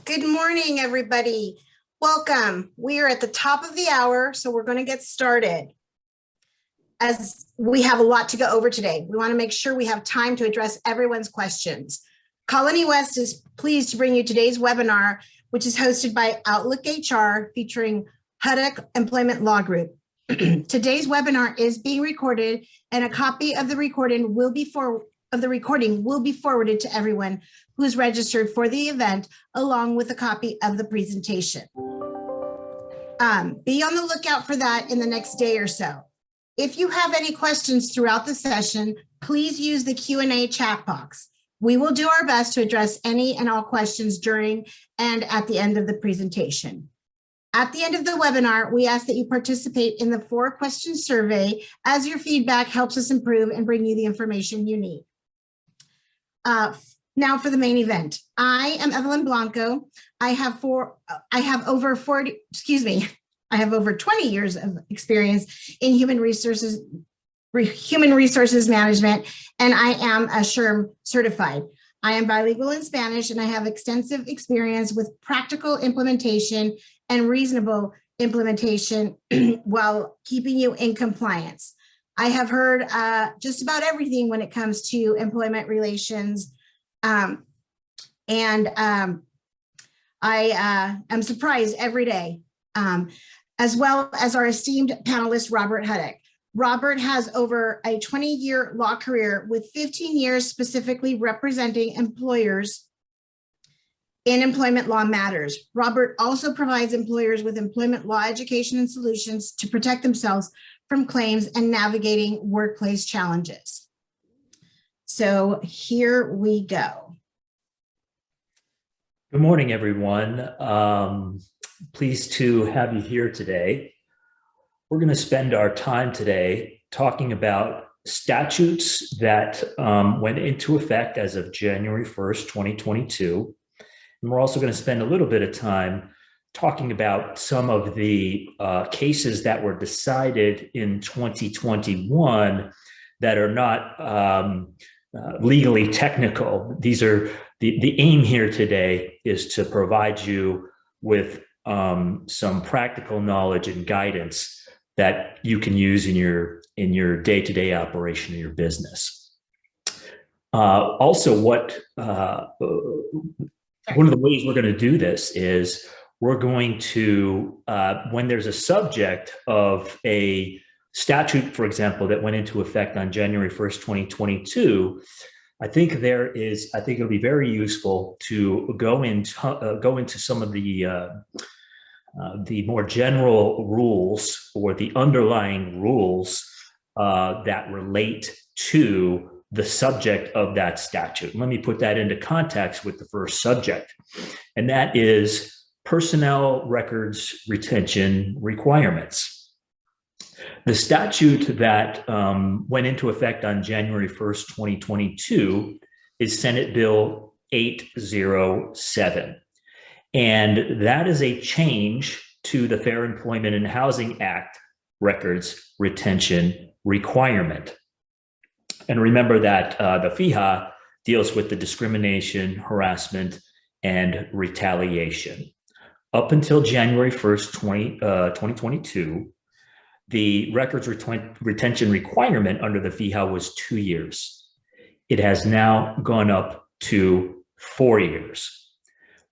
Good morning, everybody. Welcome. We are at the top of the hour, so we're going to get started. As we have a lot to go over today, we want to make sure we have time to address everyone's questions. Colony West is pleased to bring you today's webinar, which is hosted by Outlook HR featuring Huddock Employment Law Group. Today's webinar is being recorded, and a copy of the recording will be forwarded to everyone who's registered for the event, along with a copy of the presentation. Be on the lookout for that in the next day or so. If you have any questions throughout the session, please use the Q&A chat box. We will do our best to address any and all questions during and at the end of the presentation. At the end of the webinar, we ask that you participate in the 4-question survey, as your feedback helps us improve and bring you the information you need. Now for the main event. I am Evelyn Blanco. I have over 20 years of experience in human resources management, and I am a SHRM certified. I am bilingual in Spanish, and I have extensive experience with practical implementation and reasonable implementation while keeping you in compliance. I have heard just about everything when it comes to employment relations. I am surprised every day, as well as our esteemed panelist, Robert Huddock. Robert has over a 20-year law career with 15 years specifically representing employers in employment law matters. Robert also provides employers with employment law education and solutions to protect themselves from claims and navigating workplace challenges. So here we go. Good morning, everyone. Pleased to have you here today. We're going to spend our time today talking about statutes that went into effect as of January 1st, 2022. And we're also going to spend a little bit of time talking about some of the cases that were decided in 2021 that are not legally technical. These are the aim here today is to provide you with some practical knowledge and guidance that you can use in your day-to-day operation of your business. Also, one of the ways we're going to do this is we're going to, when there's a subject of a statute, for example, that went into effect on January 1st, 2022, I think it'll be very useful to go into some of the more general rules or the underlying rules that relate to the subject of that statute. Let me put that into context with the first subject, and that is personnel records retention requirements. The statute that went into effect on January 1st, 2022 is Senate Bill 807. And that is a change to the Fair Employment and Housing Act records retention requirement. And remember that the FEHA deals with the discrimination, harassment, and retaliation. Up until January 1st, 2022, the records retention requirement under the FEHA was 2 years. It has now gone up to 4 years.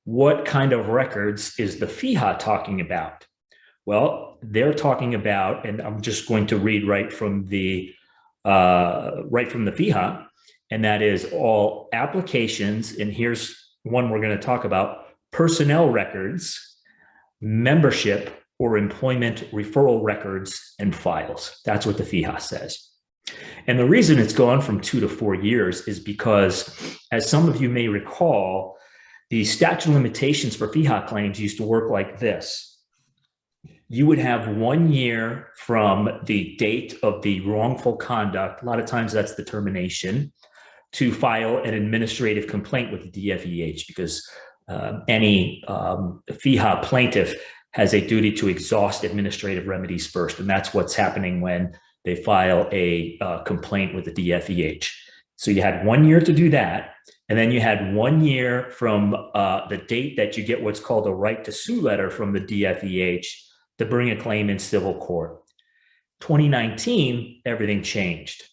What kind of records is the FEHA talking about? Well, they're talking about, and I'm just going to read right from the FEHA, and that is all applications, and here's one we're going to talk about: personnel records, membership or employment referral records and files. That's what the FEHA says. And the reason it's gone from 2 to 4 years is because, as some of you may recall, the statute of limitations for FEHA claims used to work like this. You would have 1 year from the date of the wrongful conduct, a lot of times that's the termination, to file an administrative complaint with the DFEH, because any FEHA plaintiff has a duty to exhaust administrative remedies first. And that's what's happening when they file a complaint with the DFEH. So you had 1 year to do that. And then you had 1 year from the date that you get what's called a right to sue letter from the DFEH to bring a claim in civil court. 2019, everything changed.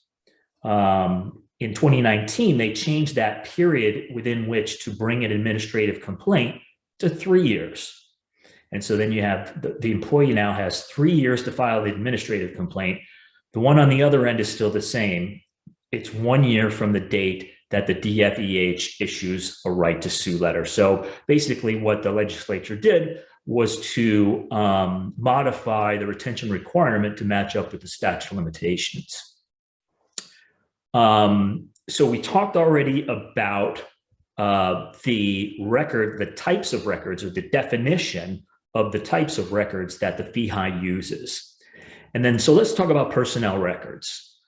In 2019, they changed that period within which to bring an administrative complaint to 3 years. And so then you have the employee now has 3 years to file the administrative complaint. The one on the other end is still the same. It's 1 year from the date that the DFEH issues a right to sue letter. So basically what the legislature did was to modify the retention requirement to match up with the statute of limitations. So we talked already about the types of records, or the definition of the types of records that the FEHI uses. And then, so let's talk about personnel records.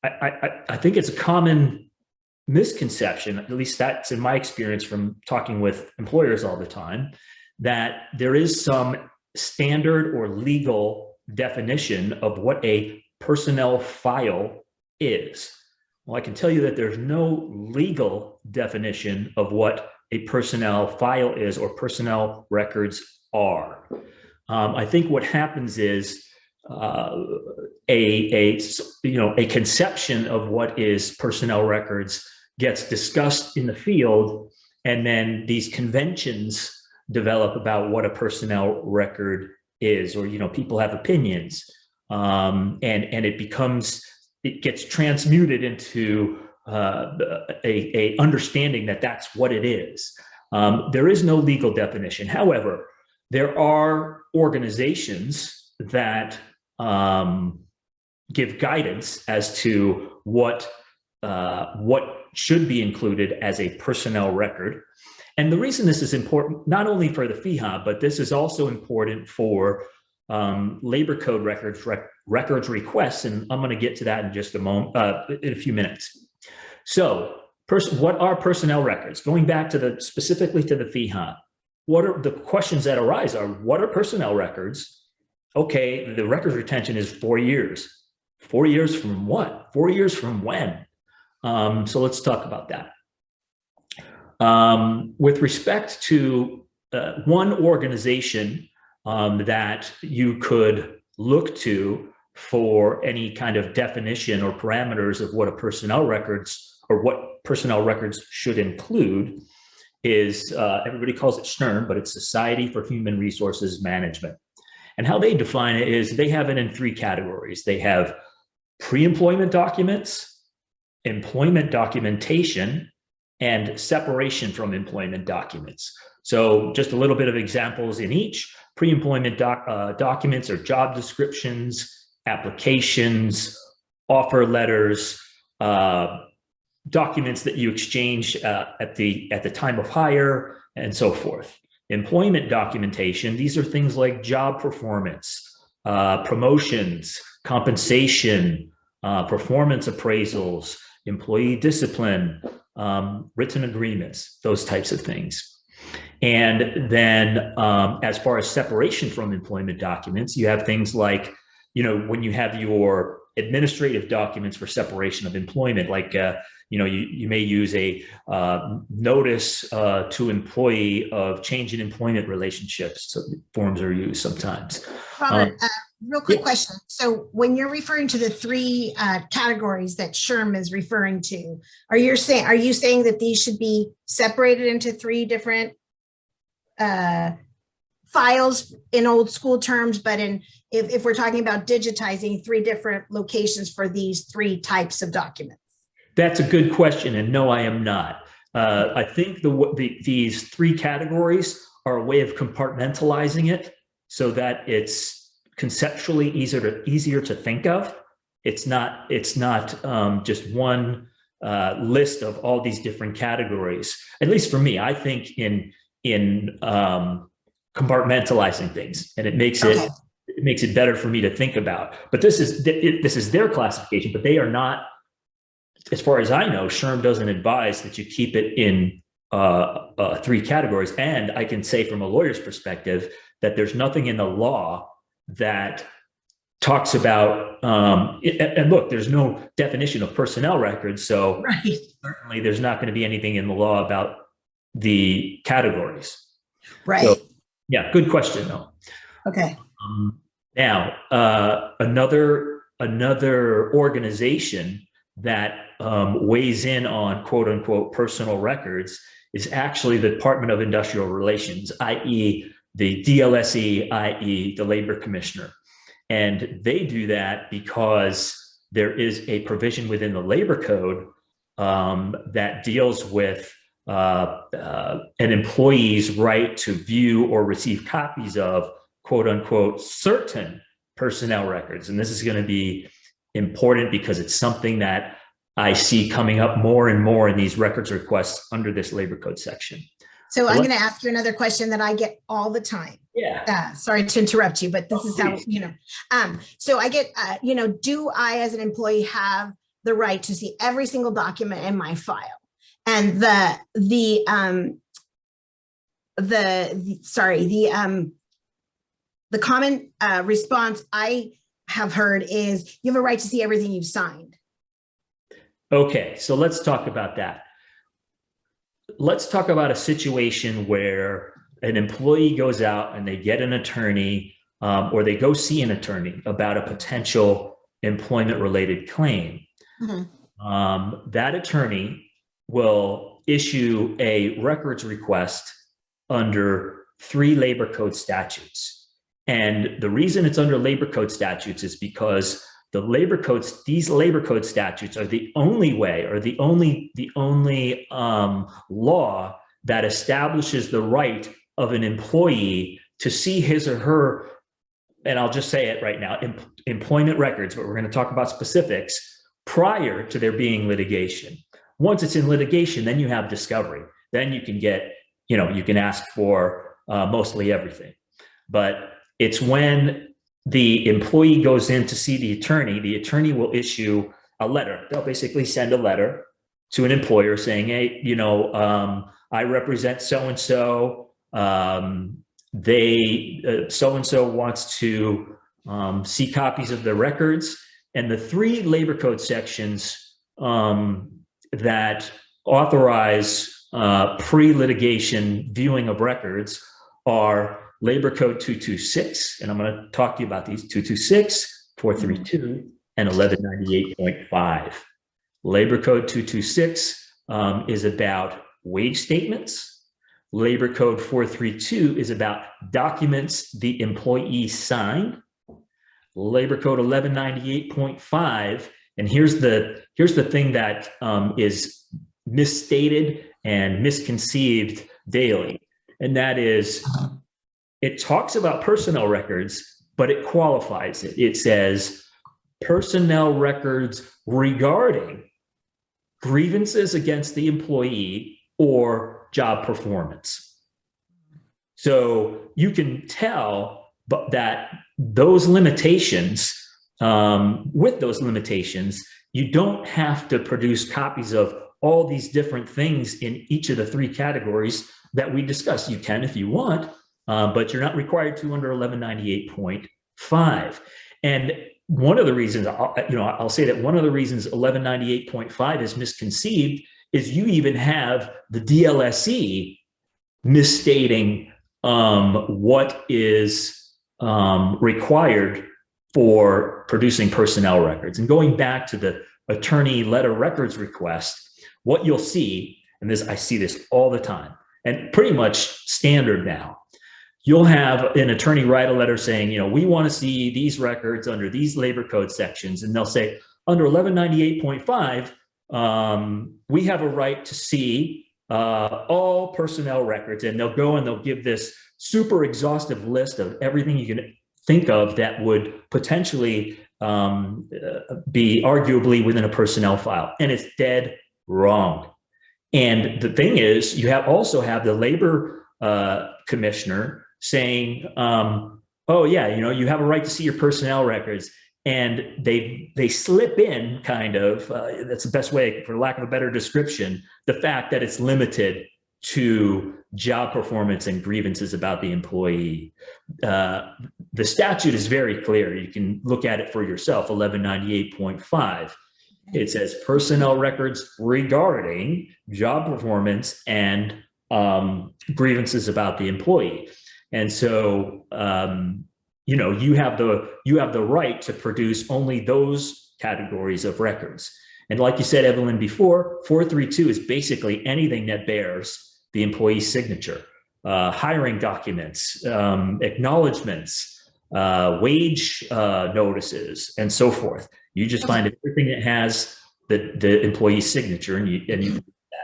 I think it's a common misconception, at least that's in my experience from talking with employers all the time, that there is some standard or legal definition of what a personnel file is. Well, I can tell you that there's no legal definition of what a personnel file is or personnel records are. I think what happens is a conception of what is personnel records gets discussed in the field, and then these conventions develop about what a personnel record is, or people have opinions, and it gets transmuted into a understanding that that's what it is. There is no legal definition. However, there are organizations that give guidance as to what should be included as a personnel record. And the reason this is important, not only for the FEHA, but this is also important for labor code records requests, and I'm going to get to that in just a moment, in a few minutes. So, what are personnel records? Going back to specifically to the FEHA, what are the questions that arise? What are personnel records? Okay, the records retention is 4 years. 4 years from what? 4 years from when? So let's talk about that. With respect to one organization that you could look to for any kind of definition or parameters of what a personnel records or what personnel records should include is, everybody calls it SHRM, but it's Society for Human Resources Management. And how they define it is they have it in 3 categories. They have pre-employment documents, employment documentation, and separation from employment documents. So just a little bit of examples in each. Pre-employment documents are job descriptions, applications, offer letters, documents that you exchange at the time of hire, and so forth. Employment documentation, these are things like job performance, promotions, compensation, performance appraisals, employee discipline, written agreements, those types of things. And then as far as separation from employment documents, you have things like, when you have your administrative documents for separation of employment, like, you may use a notice to employee of change in employment relationships. So forms are used sometimes. Robert, real quick question. So when you're referring to the 3 categories that SHRM is referring to, are you saying that these should be separated into 3 different files in old school terms, but if we're talking about digitizing 3 different locations for these 3 types of documents? That's a good question, and no, I am not. I think these 3 categories are a way of compartmentalizing it so that it's conceptually easier to think of. It's not just one list of all these different categories. At least for me, I think in compartmentalizing things, and it makes it better for me to think about. But this is their classification, but they are not. As far as I know, SHRM doesn't advise that you keep it in 3 categories. And I can say from a lawyer's perspective that there's nothing in the law that talks about, and look, there's no definition of personnel records, so Right. certainly there's not going to be anything in the law about the categories. Right. So, yeah, good question though. Okay. Now, another organization that weighs in on quote unquote personal records is actually the Department of Industrial Relations, i.e. the DLSE, i.e. the Labor Commissioner. And they do that because there is a provision within the Labor Code that deals with an employee's right to view or receive copies of quote unquote certain personnel records. And this is going to be important because it's something that I see coming up more and more in these records requests under this Labor Code section. So I'm going to ask you another question that I get all the time. Yeah. Sorry to interrupt you, but this is how, so I get, do I as an employee have the right to see every single document in my file? And the common response I have heard is you have a right to see everything you've signed. Okay, so let's talk about that. Let's talk about a situation where an employee goes out and they get an attorney or they go see an attorney about a potential employment related claim. Mm-hmm. That attorney will issue a records request under 3 Labor Code statutes. And the reason it's under Labor Code statutes is because these Labor Code statutes are the only way, or the only law that establishes the right of an employee to see his or her, and I'll just say it right now, employment records, but we're going to talk about specifics, prior to there being litigation. Once it's in litigation, then you have discovery. Then you can get, you can ask for mostly everything. But it's when the employee goes in to see the attorney will issue a letter. They'll basically send a letter to an employer saying, hey, I represent so-and-so. So-and-so wants to see copies of the records. And the 3 Labor Code sections that authorize pre-litigation viewing of records are Labor Code 226, and I'm going to talk to you about these, 226, 432, and 1198.5. Labor Code 226 is about wage statements. Labor Code 432 is about documents the employee signed. Labor Code 1198.5, and here's the thing that is misstated and misconceived daily, and that is, it talks about personnel records, but it qualifies it. It says personnel records regarding grievances against the employee or job performance. So you can tell that those limitations, with those limitations, you don't have to produce copies of all these different things in each of the 3 categories that we discussed. You can if you want, but you're not required to under 1198.5. And one of the reasons, I'll say that one of the reasons 1198.5 is misconceived is you even have the DLSE misstating what is required for producing personnel records. And going back to the attorney letter records request, what you'll see, and I see this all the time, and pretty much standard now, you'll have an attorney write a letter saying, we want to see these records under these Labor Code sections. And they'll say, under 1198.5, we have a right to see all personnel records. And they'll go and they'll give this super exhaustive list of everything you can think of that would potentially be arguably within a personnel file. And it's dead wrong. And the thing is, you also have the Labor Commissioner saying, oh yeah, you have a right to see your personnel records. And they slip in kind of, that's the best way, for lack of a better description, the fact that it's limited to job performance and grievances about the employee. the statute is very clear. You can look at it for yourself, 1198.5. It says personnel records regarding job performance and grievances about the employee. And so, you have the right to produce only those categories of records. And like you said, Evelyn, before, 432 is basically anything that bears the employee's signature, hiring documents, acknowledgements, wage notices, and so forth. You just find everything that has the employee's signature, and you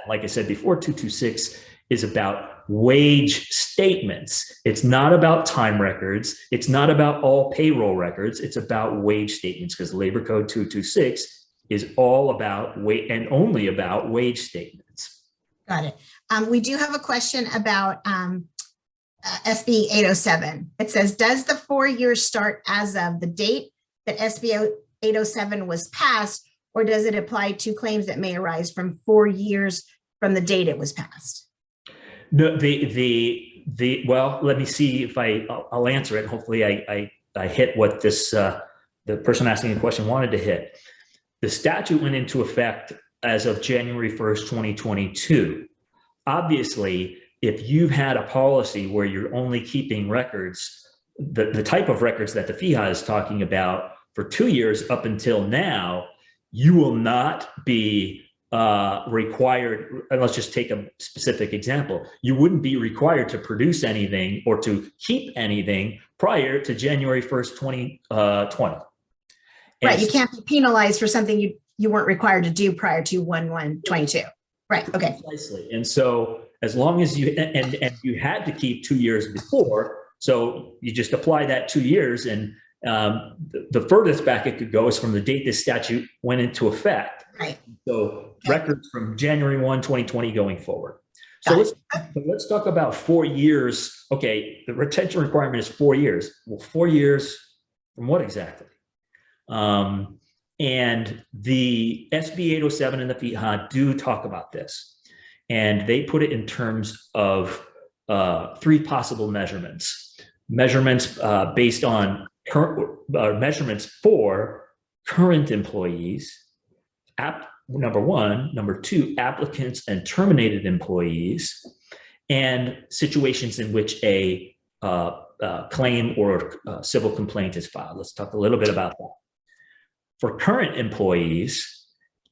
like I said before, 226 is about wage statements. It's not about time records. It's not about all payroll records. It's about wage statements, because Labor Code 226 is all about and only about wage statements. Got it. We do have a question about SB 807. It says, does the 4 years start as of the date that SB 807 was passed, or does it apply to claims that may arise from 4 years from the date it was passed? No, well, let me see if I'll answer it. Hopefully I hit what the person asking the question wanted to hit. The statute went into effect as of January 1st, 2022. Obviously, if you've had a policy where you're only keeping records, the type of records that the FEHA is talking about for 2 years up until now, you will not be required, and let's just take a specific example. You wouldn't be required to produce anything or to keep anything prior to January 1st, 2020. Right, you can't be penalized for something you weren't required to do prior to 1/1/22. Right, okay. Precisely. And so as long as you, and you had to keep 2 years before, so you just apply that 2 years, and the furthest back it could go is from the date this statute went into effect. Right. So records from January 1, 2020 going forward. So let's talk about 4 years. Okay, the retention requirement is 4 years. Well, 4 years from what exactly? And the SB 807 and the FEHA do talk about this, and they put it in terms of 3 possible measurements. Measurements based on measurements for current employees, number 1, number 2, applicants and terminated employees, and situations in which a claim or civil complaint is filed. Let's talk a little bit about that. For current employees,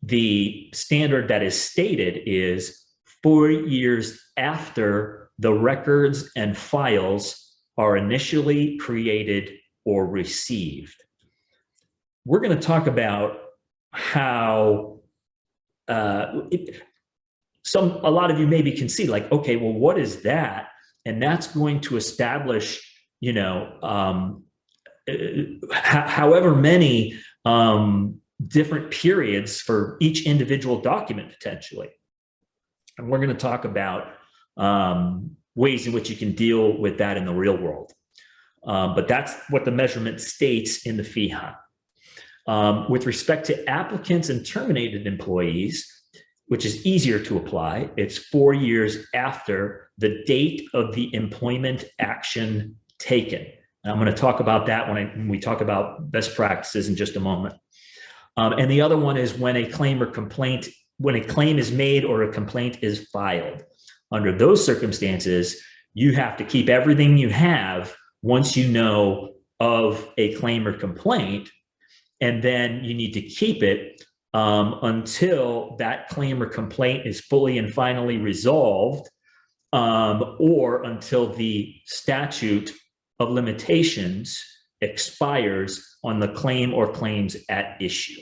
the standard that is stated is 4 years after the records and files are initially created or received. We're going to talk about how a lot of you maybe can see, like, okay, well, what is that? And that's going to establish, however many different periods for each individual document potentially. And we're going to talk about ways in which you can deal with that in the real world. But that's what the measurement states in the FEHA. With respect to applicants and terminated employees, which is easier to apply, it's 4 years after the date of the employment action taken. And I'm going to talk about that when we talk about best practices in just a moment. And the other one is when a claim is made or a complaint is filed. Under those circumstances, you have to keep everything you have once you know of a claim or complaint, and then you need to keep it until that claim or complaint is fully and finally resolved, or until the statute of limitations expires on the claim or claims at issue.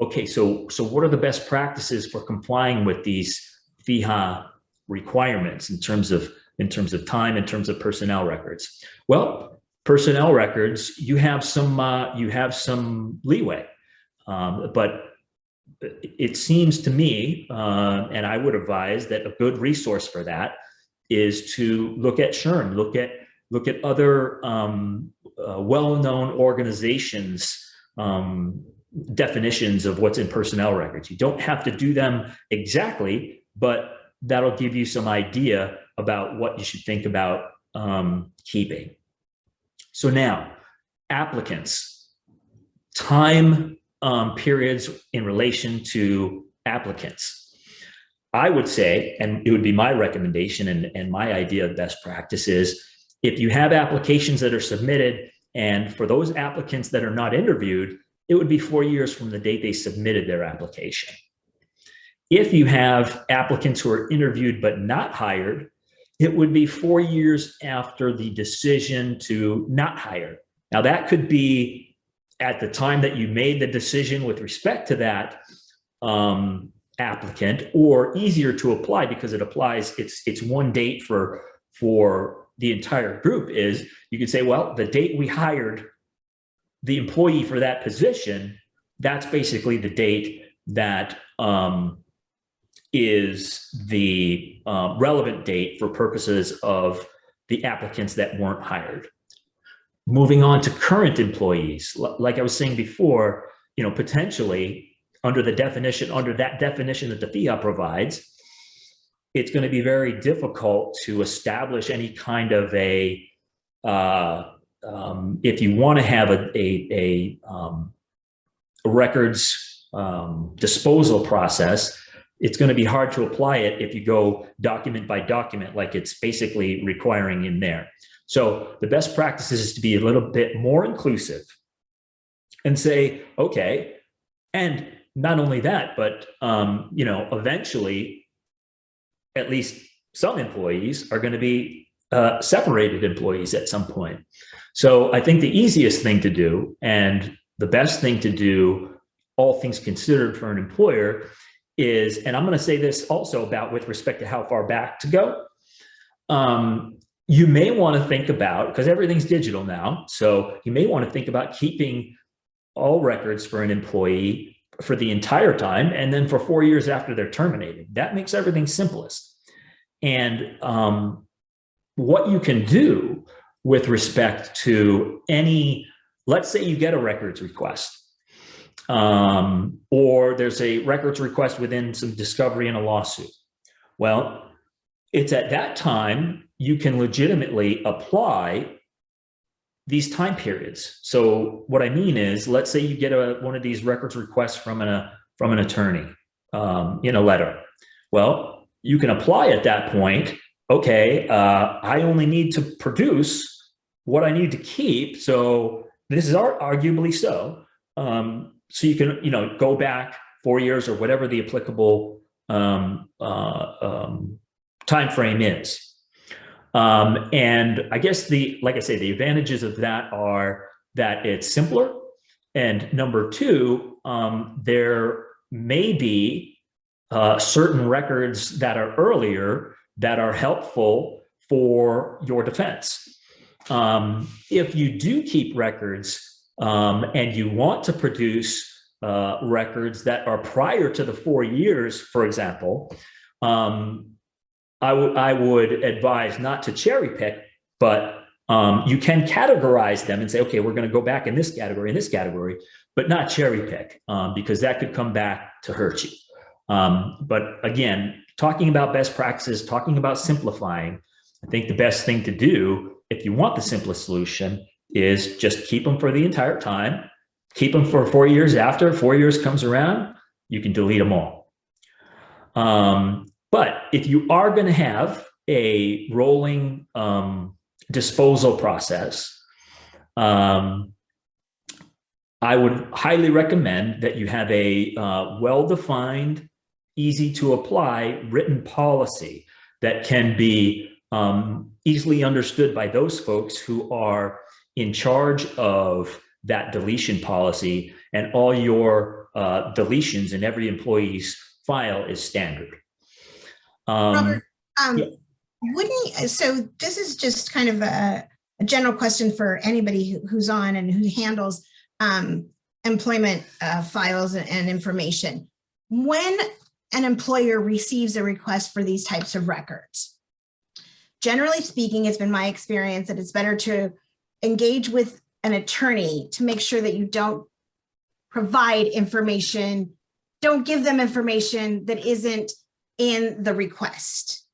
Okay, so what are the best practices for complying with these FEHA requirements in terms of time, in terms of personnel records? Well, personnel records, you have some leeway, but it seems to me, and I would advise that a good resource for that is to look at SHRM, look at other well-known organizations' definitions of what's in personnel records. You don't have to do them exactly, but that'll give you some idea about what you should think about keeping. So now, applicants, time periods in relation to applicants. I would say, and it would be my recommendation and my idea of best practice is, if you have applications that are submitted, and for those applicants that are not interviewed, it would be 4 years from the date they submitted their application. If you have applicants who are interviewed but not hired, it would be 4 years after the decision to not hire. Now, that could be at the time that you made the decision with respect to that applicant, or easier to apply because it applies, it's one date for the entire group. Is you could say, well, the date we hired the employee for that position, that's basically the date that is the relevant date for purposes of the applicants that weren't hired. Moving on to current employees, like I was saying before, potentially under that definition that the FIA provides, it's going to be very difficult to establish any kind of a if you want to have a records disposal process, it's going to be hard to apply it if you go document by document, like it's basically requiring in there. So the best practice is to be a little bit more inclusive and say, okay, and not only that, but eventually, at least some employees are going to be separated employees at some point. So I think the easiest thing to do, and the best thing to do, all things considered, for an employer is, and I'm going to say this also about with respect to how far back to go. You may want to think about, because everything's digital now, so you may want to think about keeping all records for an employee for the entire time, and then for 4 years after they're terminated. That makes everything simplest. And what you can do with respect to any, let's say you get a records request, or there's a records request within some discovery in a lawsuit. Well, it's at that time you can legitimately apply these time periods. So what I mean is, let's say you get one of these records requests from an attorney in a letter. Well, you can apply at that point. Okay, I only need to produce what I need to keep. So this is arguably so. So you can go back 4 years or whatever the applicable time frame is. And I guess like I say, the advantages of that are that it's simpler. And number two, there may be certain records that are earlier that are helpful for your defense. If you do keep records and you want to produce records that are prior to the 4 years, for example, I would advise not to cherry pick, but you can categorize them and say, okay, we're going to go back in this category, but not cherry pick, because that could come back to hurt you. But again, talking about best practices, talking about simplifying, I think the best thing to do, if you want the simplest solution, is just keep them for the entire time, keep them for 4 years. After 4 years comes around, you can delete them all. But if you are going to have a rolling disposal process, I would highly recommend that you have a well-defined, easy to apply written policy that can be easily understood by those folks who are in charge of that deletion policy, and all your deletions in every employee's file is standard. Robert, yeah. so this is just kind of a general question for anybody who's on and who handles employment files and information. When an employer receives a request for these types of records, generally speaking, it's been my experience that it's better to engage with an attorney to make sure that you don't provide information, don't give them information that isn't in the request.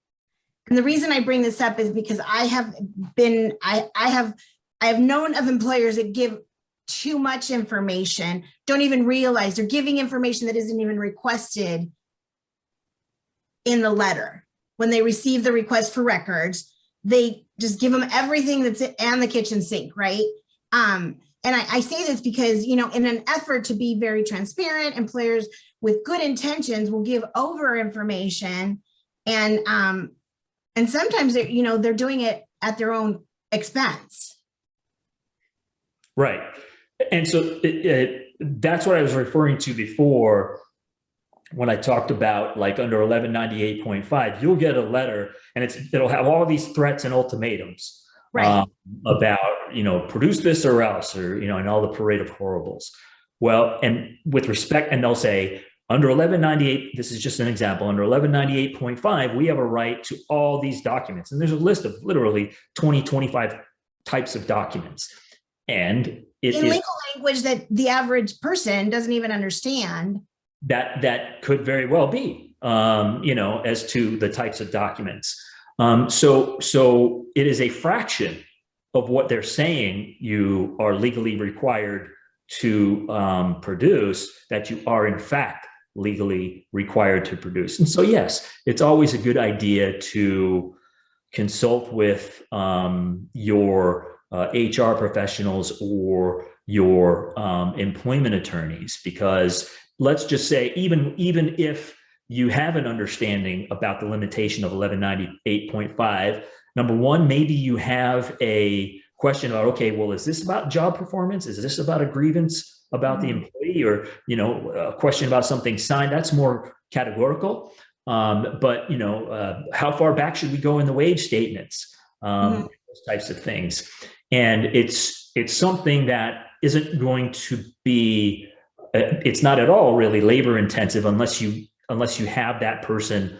And the reason I bring this up is because I have I have known of employers that give too much information, don't even realize they're giving information that isn't even requested in the letter. When they receive the request for records, they just give them everything that's and the kitchen sink, right? And I say this because, you know, in an effort to be very transparent, employers with good intentions will give over information, and sometimes they're, you know, they're doing it at their own expense. Right. And so that's what I was referring to before when I talked about, like, under 1198.5, you'll get a letter and it'll have all these threats and ultimatums, right, about, you know, produce this or else, or, you know, and all the parade of horribles. Well, and with respect, and they'll say, under 1198, this is just an example, under 1198.5, we have a right to all these documents. And there's a list of literally 20, 25 types of documents. And it in is legal language that the average person doesn't even understand. That could very well be, you know, as to the types of documents. So it is a fraction of what they're saying you are legally required to produce that you are in fact legally required to produce. And so, yes, it's always a good idea to consult with your HR professionals or your employment attorneys, because let's just say, even if you have an understanding about the limitation of 1198.5, number one, maybe you have a question about, okay, well, is this about job performance? Is this about a grievance about the employee, or, you know, a question about something signed? That's more categorical. But, you know, how far back should we go in the wage statements? Those types of things. And it's something that isn't going to be, it's not at all really labor intensive unless you have that person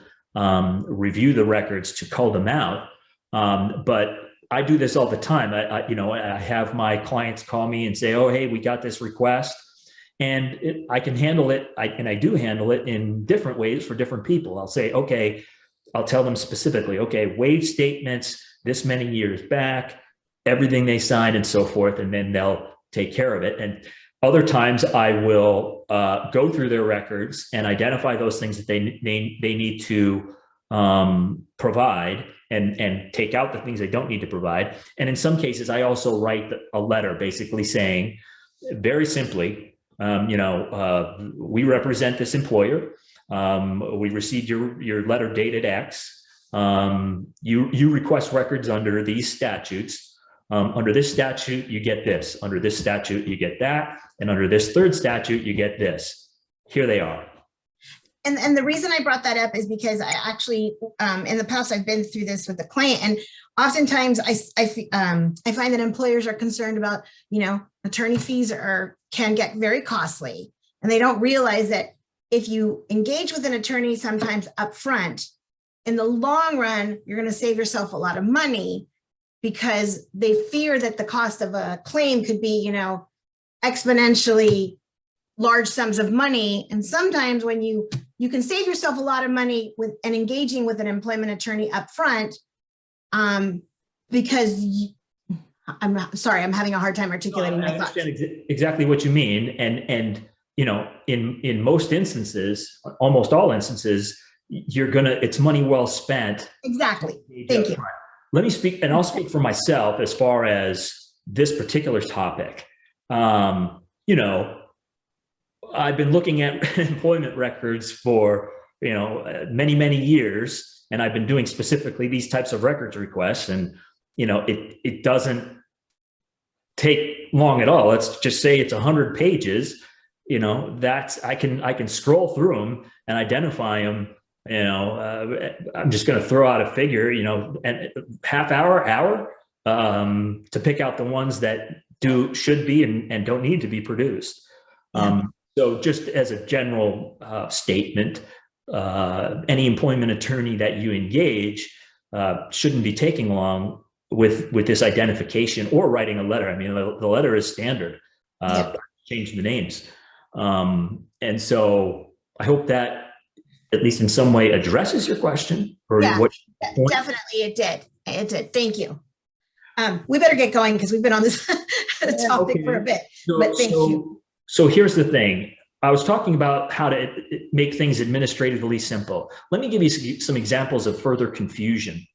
review the records to cull them out. But I do this all the time. I have my clients call me and say, oh, hey, we got this request. And I can handle it. I do handle it in different ways for different people. I'll say, okay, I'll tell them specifically, okay, wage statements, this many years back, everything they signed and so forth, and then they'll take care of it. And other times I will go through their records and identify those things that they need to provide, and take out the things they don't need to provide. And in some cases, I also write a letter basically saying, very simply, we represent this employer. We received your letter dated X. You request records under these statutes. Under this statute, you get this. Under this statute, you get that. And under this third statute, you get this. Here they are. And the reason I brought that up is because I actually, in the past, I've been through this with a client, and oftentimes I find that employers are concerned about, you know, attorney fees can get very costly, and they don't realize that if you engage with an attorney sometimes upfront, in the long run, you're going to save yourself a lot of money, because they fear that the cost of a claim could be, you know, exponentially large sums of money. And sometimes when you can save yourself a lot of money with and engaging with an employment attorney upfront, because I'm sorry, I'm having a hard time articulating my thoughts. I understand exactly what you mean. And you know, in most instances, almost all instances, it's money well spent. Exactly. Thank you. Let me speak, and I'll speak for myself as far as this particular topic. I've been looking at employment records for, many, many years, and I've been doing specifically these types of records requests, and, it doesn't take long at all. Let's just say it's 100 pages, I can scroll through them and identify them. I'm just going to throw out a figure, and half hour, to pick out the ones that should be and don't need to be produced. So just as a general statement, any employment attorney that you engage shouldn't be taking long with this identification or writing a letter. I mean, the letter is standard. Change the names. And so I hope that at least in some way addresses your question. Or yeah, what definitely it did. It did. Thank you. We better get going because we've been on this topic for a bit, but thank you. So here's the thing. I was talking about how to make things administratively simple. Let me give you some examples of further confusion.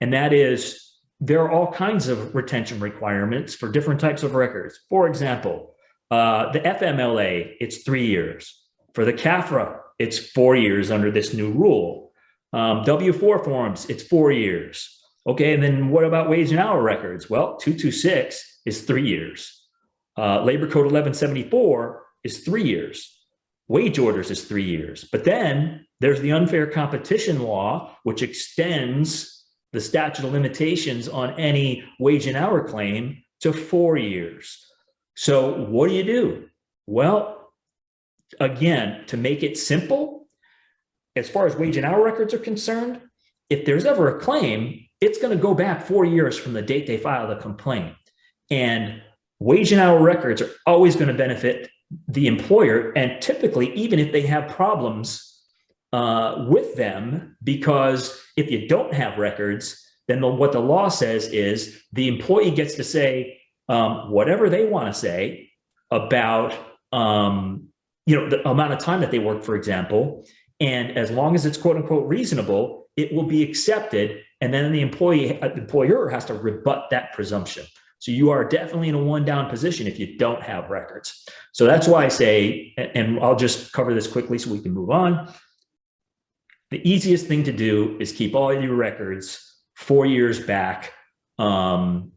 And that is, there are all kinds of retention requirements for different types of records. For example, the FMLA, it's 3 years. For the CAFRA, it's 4 years under this new rule. W-4 forms, it's 4 years. Okay, and then what about wage and hour records? Well, 226 is 3 years. Labor Code 1174 is 3 years. Wage orders is 3 years. But then there's the unfair competition law, which extends the statute of limitations on any wage and hour claim to 4 years. So what do? Well, again, to make it simple, as far as wage and hour records are concerned, if there's ever a claim, it's going to go back 4 years from the date they filed a complaint. And wage and hour records are always going to benefit the employer, and typically, even if they have problems with them, because if you don't have records, then what the law says is the employee gets to say whatever they want to say about the amount of time that they work, for example, and as long as it's quote unquote reasonable, it will be accepted, and then the employer has to rebut that presumption. So you are definitely in a one down position if you don't have records. So that's why I say, and I'll just cover this quickly so we can move on. The easiest thing to do is keep all your records 4 years back, from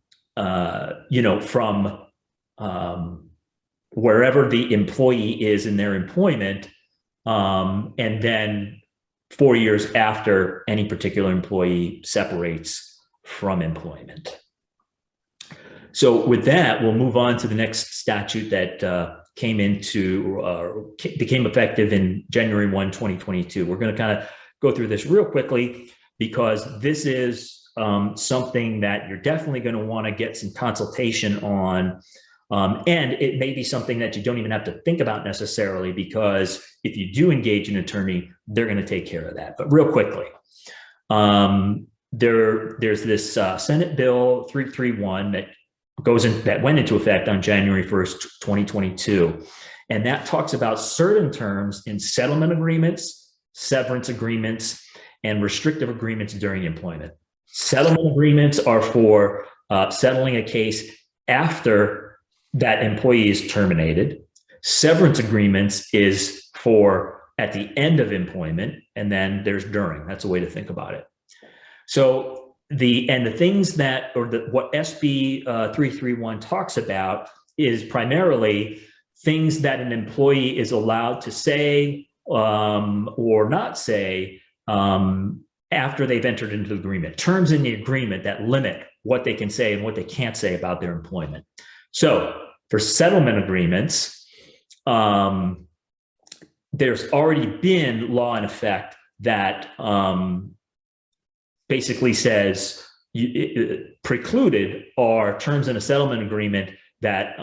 wherever the employee is in their employment, and then 4 years after any particular employee separates from employment. So with that, we'll move on to the next statute that became effective in January 1, 2022. We're going to kind of go through this real quickly because this is something that you're definitely going to want to get some consultation on. And it may be something that you don't even have to think about necessarily, because if you do engage an attorney, they're going to take care of that. But real quickly, there's this Senate Bill 331 that went into effect on January 1st, 2022. And that talks about certain terms in settlement agreements, severance agreements, and restrictive agreements during employment. Settlement agreements are for settling a case after that employee is terminated. Severance agreements is for at the end of employment, and then there's during. That's a way to think about it. So the things that, what SB 331 talks about is primarily things that an employee is allowed to say or not say after they've entered into the agreement. Terms in the agreement that limit what they can say and what they can't say about their employment. So for settlement agreements, there's already been law in effect that basically says precluded are terms in a settlement agreement that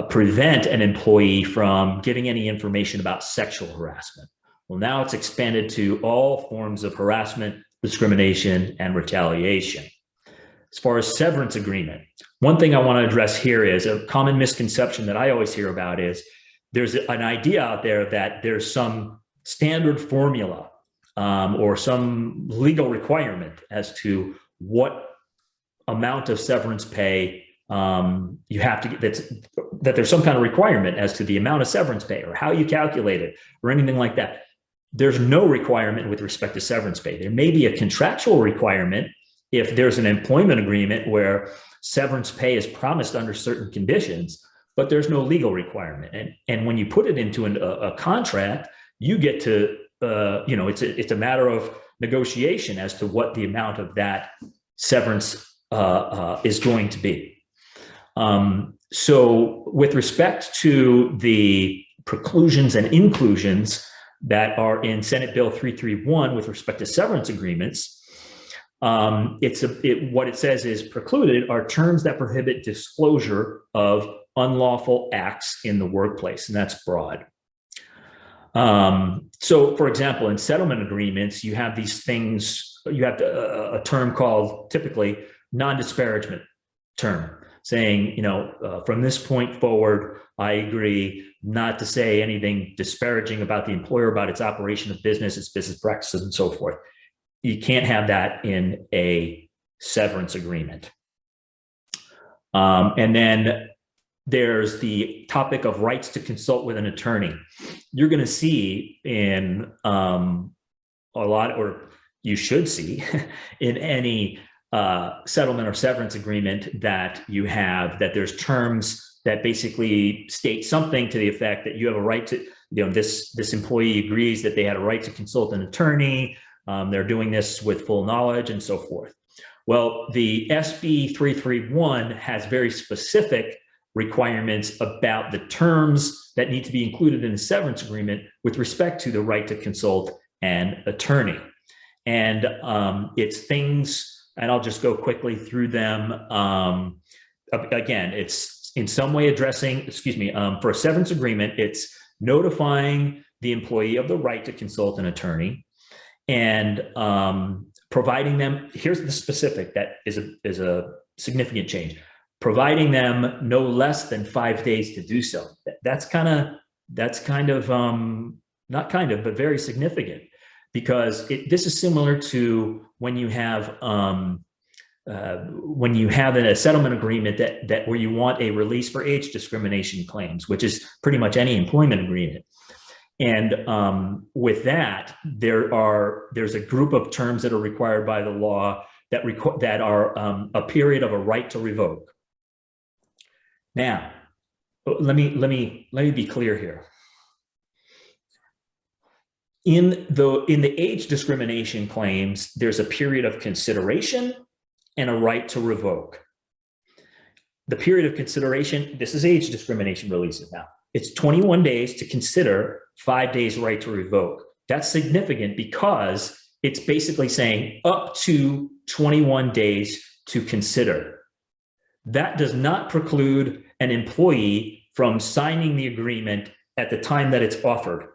prevent an employee from giving any information about sexual harassment. Well, now it's expanded to all forms of harassment, discrimination, and retaliation. As far as severance agreement, one thing I want to address here is a common misconception that I always hear about is there's an idea out there that there's some standard formula or some legal requirement as to what amount of severance pay you have to get, that there's some kind of requirement as to the amount of severance pay or how you calculate it or anything like that. There's no requirement with respect to severance pay. There may be a contractual requirement if there's an employment agreement where severance pay is promised under certain conditions, but there's no legal requirement. And when you put it into a contract, you get to, it's a matter of negotiation as to what the amount of that severance is going to be. So with respect to the preclusions and inclusions that are in Senate Bill 331 with respect to severance agreements, what it says is precluded are terms that prohibit disclosure of unlawful acts in the workplace, and that's broad. So for example, in settlement agreements, you have these things, you have a term called typically non-disparagement term, saying, from this point forward, I agree not to say anything disparaging about the employer, about its operation of business, its business practices, and so forth. You can't have that in a severance agreement. And then there's the topic of rights to consult with an attorney. You're going to see in a lot, or you should see in any settlement or severance agreement that you have, that there's terms that basically state something to the effect that you have a right to, this employee agrees that they had a right to consult an attorney. They're doing this with full knowledge and so forth. Well, the SB 331 has very specific requirements about the terms that need to be included in a severance agreement with respect to the right to consult an attorney. And it's things, and I'll just go quickly through them. Again, it's in some way addressing, for a severance agreement, it's notifying the employee of the right to consult an attorney and providing them, here's the specific that is a significant change, providing them no less than 5 days to do so. That's but very significant, because this is similar to when you have a settlement agreement that where you want a release for age discrimination claims, which is pretty much any employment agreement. And with that, there's a group of terms that are required by the law that are a period of a right to revoke. Now, let me be clear here. In the age discrimination claims, there's a period of consideration and a right to revoke. The period of consideration, this is age discrimination releases now. It's 21 days to consider, 5 days right to revoke. That's significant because it's basically saying up to 21 days to consider. That does not preclude an employee from signing the agreement at the time that it's offered,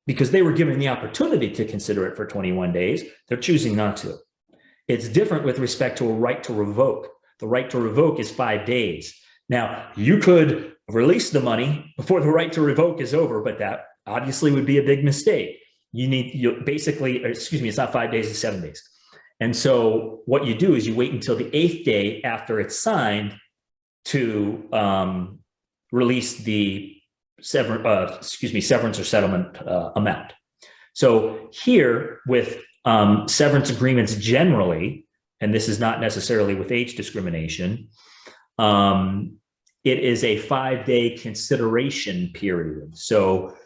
because they were given the opportunity to consider it for 21 days. They're choosing not to. It's different with respect to a right to revoke. The right to revoke is 5 days. Now, you could release the money before the right to revoke is over, but that obviously would be a big mistake. It's not 5 days, it's 7 days. And so what you do is you wait until the 8th day after it's signed to release the severance or settlement amount. So here with severance agreements generally, and this is not necessarily with age discrimination, it is a 5-day consideration period. So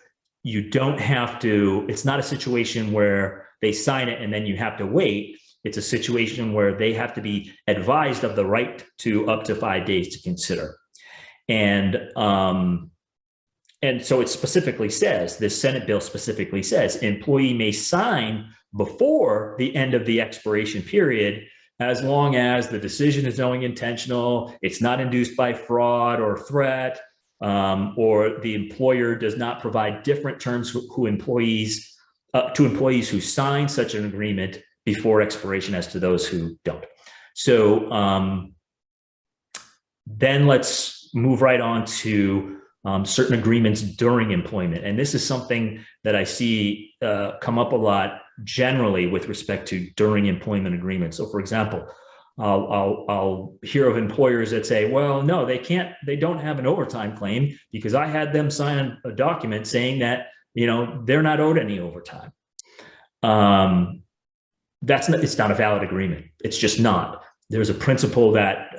you don't have to, it's not a situation where they sign it and then you have to wait. It's a situation where they have to be advised of the right to up to 5 days to consider. And so it specifically says, this Senate bill specifically says, employee may sign before the end of the expiration period, as long as the decision is knowing intentional, it's not induced by fraud or threat, or the employer does not provide different terms to employees who sign such an agreement before expiration as to those who don't. So then let's move right on to certain agreements during employment. And this is something that I see come up a lot generally with respect to during employment agreements. So for example, I'll hear of employers that say, well, no, they don't have an overtime claim because I had them sign a document saying that, they're not owed any overtime. It's not a valid agreement. It's just not. There's a principle that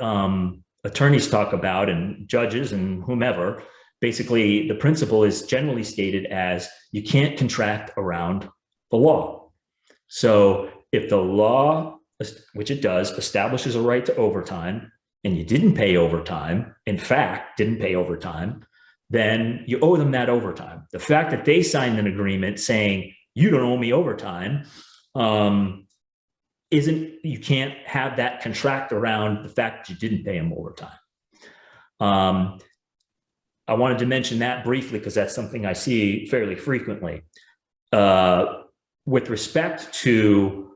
attorneys talk about and judges and whomever. Basically, the principle is generally stated as you can't contract around the law. So if the law, which it does, establishes a right to overtime and you didn't pay overtime, in fact, didn't pay overtime, then you owe them that overtime. The fact that they signed an agreement saying you don't owe me overtime you can't have that contract around the fact that you didn't pay them overtime. I wanted to mention that briefly because that's something I see fairly frequently. With respect to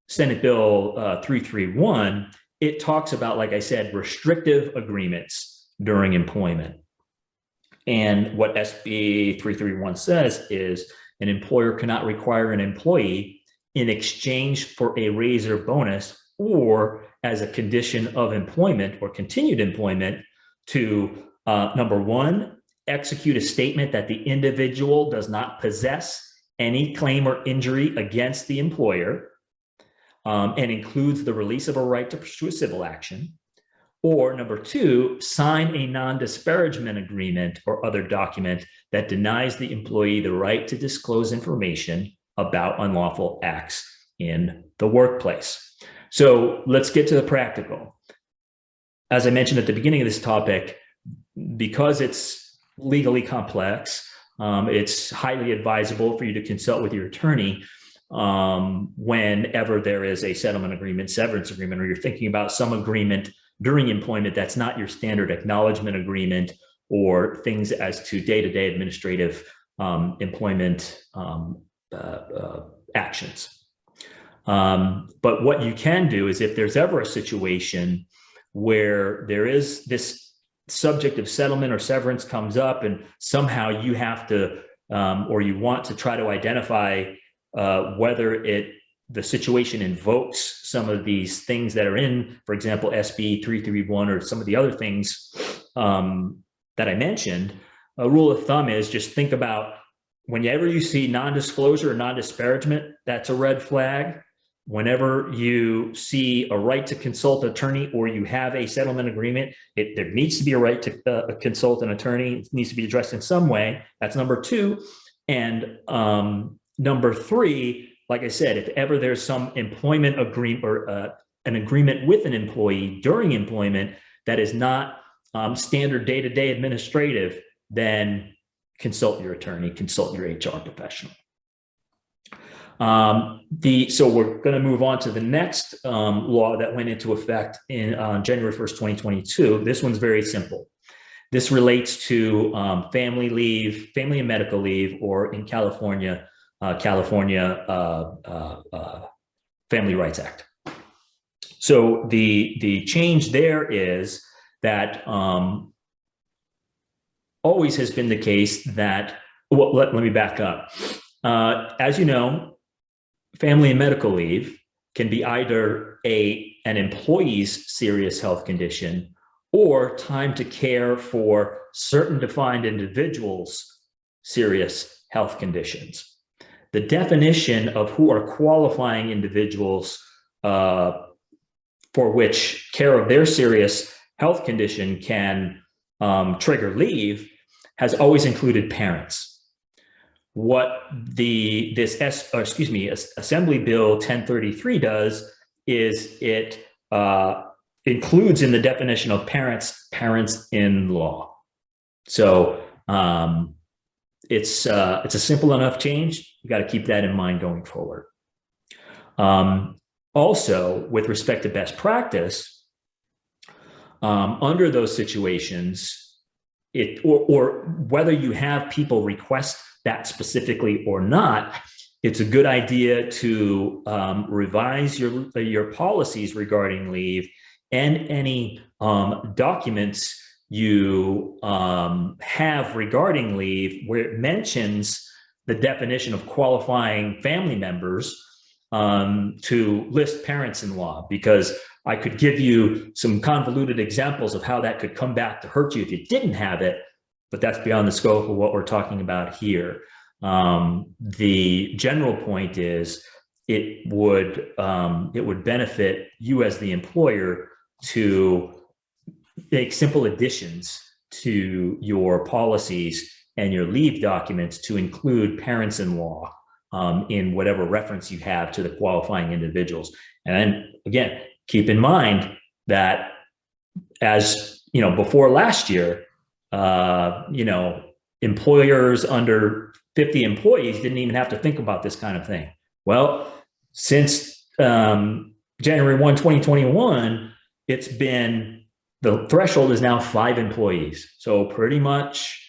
Senate Bill 331, it talks about, like I said, restrictive agreements during employment. And what SB 331 says is an employer cannot require an employee in exchange for a raise or bonus or as a condition of employment or continued employment to, number one, execute a statement that the individual does not possess any claim or injury against the employer, and includes the release of a right to pursue a civil action. Or number two, sign a non-disparagement agreement or other document that denies the employee the right to disclose information about unlawful acts in the workplace. So let's get to the practical. As I mentioned at the beginning of this topic, because it's legally complex, it's highly advisable for you to consult with your attorney whenever there is a settlement agreement, severance agreement, or you're thinking about some agreement during employment that's not your standard acknowledgement agreement or things as to day-to-day administrative employment actions. But what you can do is if there's ever a situation where there is this subject of settlement or severance comes up and somehow you have to or you want to try to identify whether the situation invokes some of these things that are in, for example, SB 331 or some of the other things that I mentioned, a rule of thumb is just think about whenever you see non-disclosure or non-disparagement, that's a red flag. Whenever you see a right to consult an attorney or you have a settlement agreement, there needs to be a right to consult an attorney. It needs to be addressed in some way. That's number two. And number three, like I said, if ever there's some employment agreement or an agreement with an employee during employment that is not standard day-to-day administrative, then consult your attorney, consult your HR professional. So we're going to move on to the next law that went into effect in January 1st, 2022. This one's very simple. This relates to family leave, family and medical leave, or in California, Family Rights Act. So the change there is that always has been the case that, well, let me back up. As you know, family and medical leave can be either an employee's serious health condition or time to care for certain defined individuals' serious health conditions. The definition of who are qualifying individuals for which care of their serious health condition can trigger leave has always included parents. What Assembly Bill 1033 does is it includes in the definition of parents-in-law. So it's a simple enough change. You got to keep that in mind going forward. Also, with respect to best practice, under those situations, or whether you have people request that specifically or not, it's a good idea to revise your policies regarding leave and any documents you have regarding leave where it mentions the definition of qualifying family members to list parents-in-law, because I could give you some convoluted examples of how that could come back to hurt you if you didn't have it, but that's beyond the scope of what we're talking about here. The general point is it would benefit you as the employer to make simple additions to your policies and your leave documents to include parents-in-law in whatever reference you have to the qualifying individuals. And then again, keep in mind that as you know, before last year, employers under 50 employees didn't even have to think about this kind of thing. Well, since January 1, 2021, it's been, the threshold is now 5 employees. So pretty much,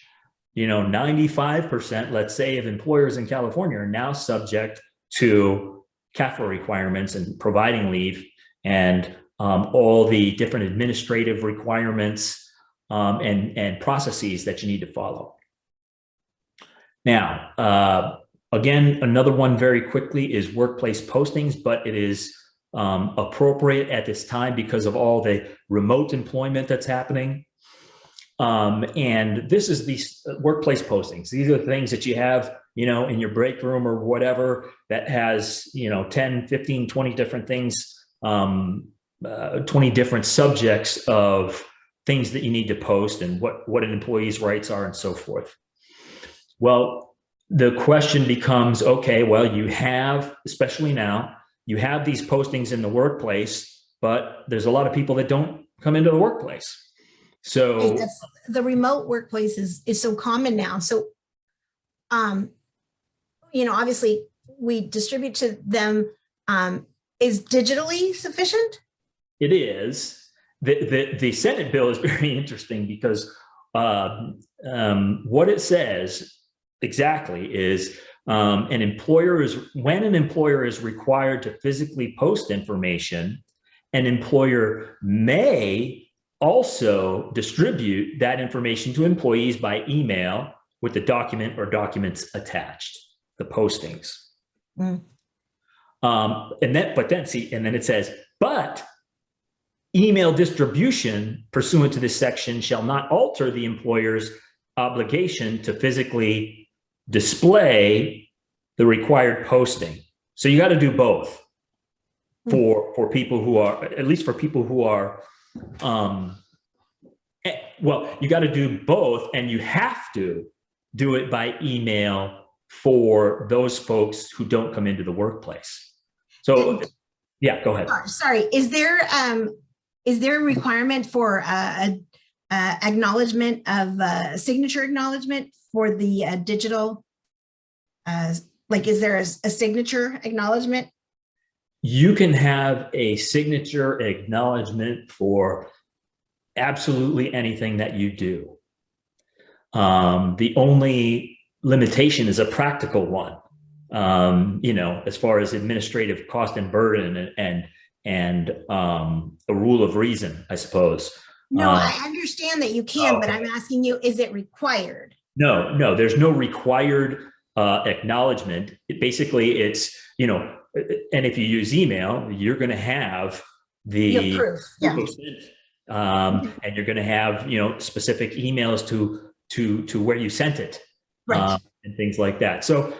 95%, let's say, of employers in California are now subject to CAFA requirements and providing leave, and all the different administrative requirements and processes that you need to follow. Now, again, another one very quickly is workplace postings, but it is appropriate at this time because of all the remote employment that's happening. And this is these workplace postings. These are the things that you have, in your break room or whatever that has, 10, 15, 20 different things, 20 different subjects of things that you need to post and what an employee's rights are and so forth. Well, the question becomes, okay, well, you have, especially now, you have these postings in the workplace, but there's a lot of people that don't come into the workplace. So the remote workplace is so common now. So, obviously we distribute to them. Is digitally sufficient? It is. The Senate bill is very interesting because what it says exactly is when an employer is required to physically post information, an employer may also distribute that information to employees by email with the document or documents attached, the postings. And then it says, but email distribution pursuant to this section shall not alter the employer's obligation to physically display the required posting. So you got to do both for people who are, at least for people who are, you got to do both, and you have to do it by email for those folks who don't come into the workplace. So yeah, go ahead. Sorry, is there a requirement for acknowledgement of signature acknowledgement for the digital? Is there a signature acknowledgement? You can have a signature acknowledgement for absolutely anything that you do. The only limitation is a practical one, as far as administrative cost and burden and a rule of reason, I suppose. No, I understand that you can, but I'm asking you, is it required? No, there's no required acknowledgement. Basically, it's, and if you use email, you're going to have the proof, yeah. And you're going to have, specific emails to where you sent it, right, and things like that. So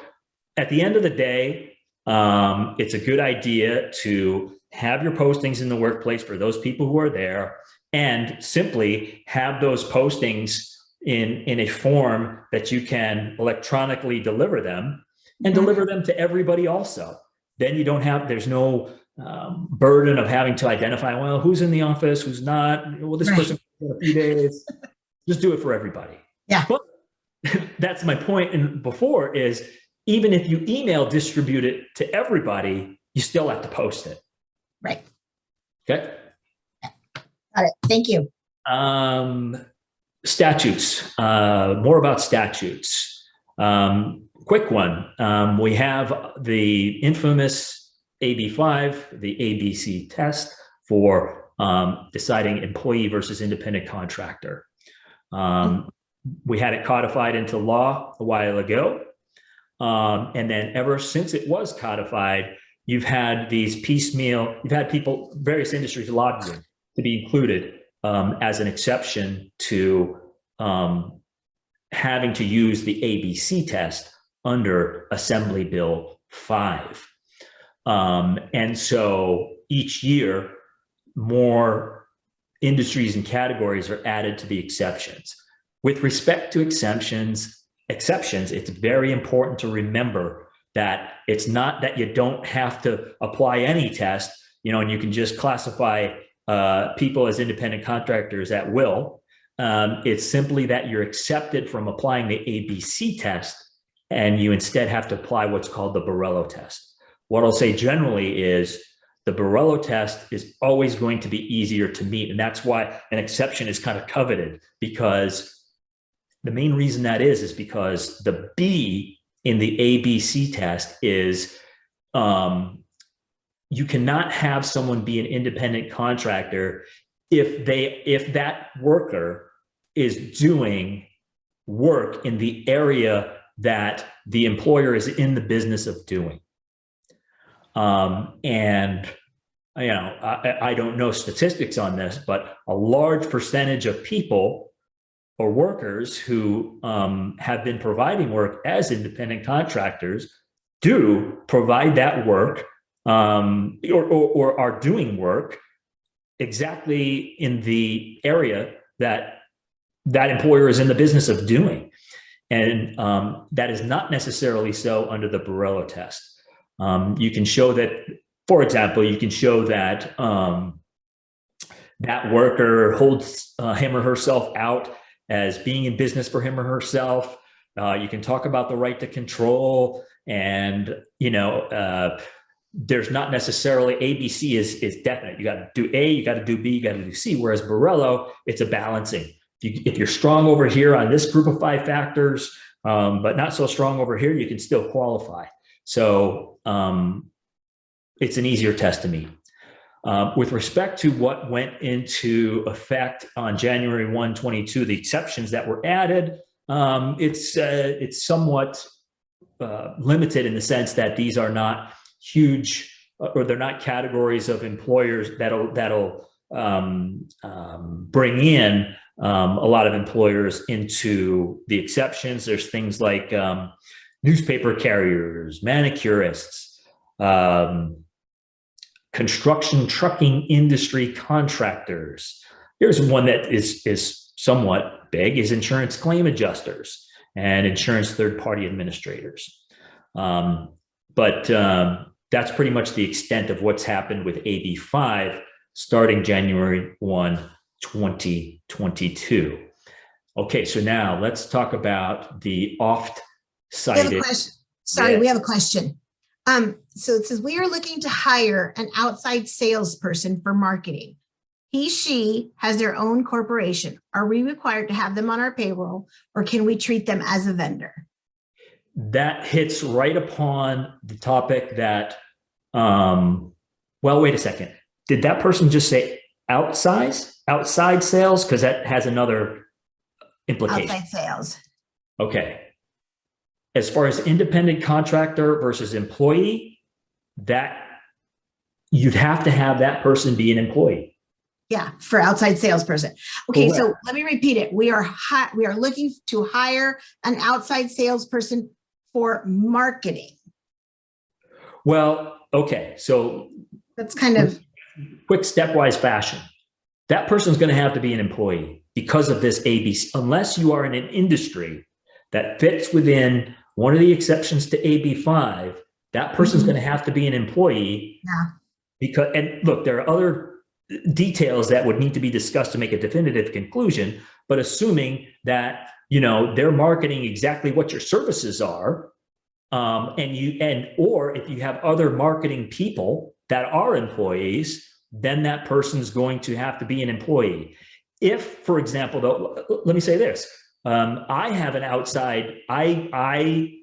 at the end of the day, it's a good idea to have your postings in the workplace for those people who are there, and simply have those postings in a form that you can electronically deliver them and deliver them to everybody also. Then you don't have, there's no burden of having to identify, well, who's in the office, who's not, well, this person in a few days. Just do it for everybody. Yeah. But that's my point. And before is, even if you email distribute it to everybody, you still have to post it. Right. Okay. Got it. Thank you. Statutes, more about statutes. Quick one. We have the infamous AB5, the ABC test for deciding employee versus independent contractor. We had it codified into law a while ago. And then ever since it was codified, you've had these piecemeal, you've had people, various industries lobbying to be included as an exception to having to use the ABC test under Assembly Bill 5. And so each year, more industries and categories are added to the exceptions. With respect to exceptions, it's very important to remember that it's not that you don't have to apply any test, and you can just classify people as independent contractors at will. It's simply that you're accepted from applying the ABC test, and you instead have to apply what's called the Borello test. What I'll say generally is the Borello test is always going to be easier to meet, and that's why an exception is kind of coveted, because the main reason that is because the B in the ABC test is you cannot have someone be an independent contractor if that worker is doing work in the area that the employer is in the business of doing. And I don't know statistics on this, but a large percentage of people or workers who have been providing work as independent contractors do provide that work or are doing work exactly in the area that that employer is in the business of doing. And that is not necessarily so under the Borello test. You can show that, for example, you can show that that worker holds him or herself out as being in business for him or herself. You can talk about the right to control, and there's not necessarily ABC is definite. You got to do A, you got to do B, you got to do C. Whereas Borello, it's a balancing. If you're strong over here on this group of 5 factors, but not so strong over here, you can still qualify. So it's an easier test to meet. With respect to what went into effect on January 1, 22, the exceptions that were added, it's somewhat limited in the sense that these are not huge, or they're not categories of employers that'll bring in a lot of employers into the exceptions. There's things like newspaper carriers, manicurists, construction trucking industry contractors. Here's one that is somewhat big, is insurance claim adjusters and insurance third-party administrators. But that's pretty much the extent of what's happened with AB 5 starting January 1, 2022. Okay, so now let's talk about the oft-cited. Sorry, we have a question. So it says, we are looking to hire an outside salesperson for marketing. She has their own corporation. Are we required to have them on our payroll, or can we treat them as a vendor? That hits right upon the topic that, well, wait a second. Did that person just say outside sales? Because that has another implication. Outside sales. Okay. As far as independent contractor versus employee, that you'd have to have that person be an employee. Yeah, for outside salesperson. Okay, Correct. so let me repeat it. We are looking to hire an outside salesperson for marketing. Well, okay, so that's kind of quick stepwise fashion. That person's going to have to be an employee because of this ABC, unless you are in an industry that fits within one of the exceptions to AB 5. That person's going to have to be an employee. Yeah. Because, and look, there are other details that would need to be discussed to make a definitive conclusion, but assuming that they're marketing exactly what your services are, or if you have other marketing people that are employees, then that person's going to have to be an employee. If, for example, though, let me say this: I have an outside. I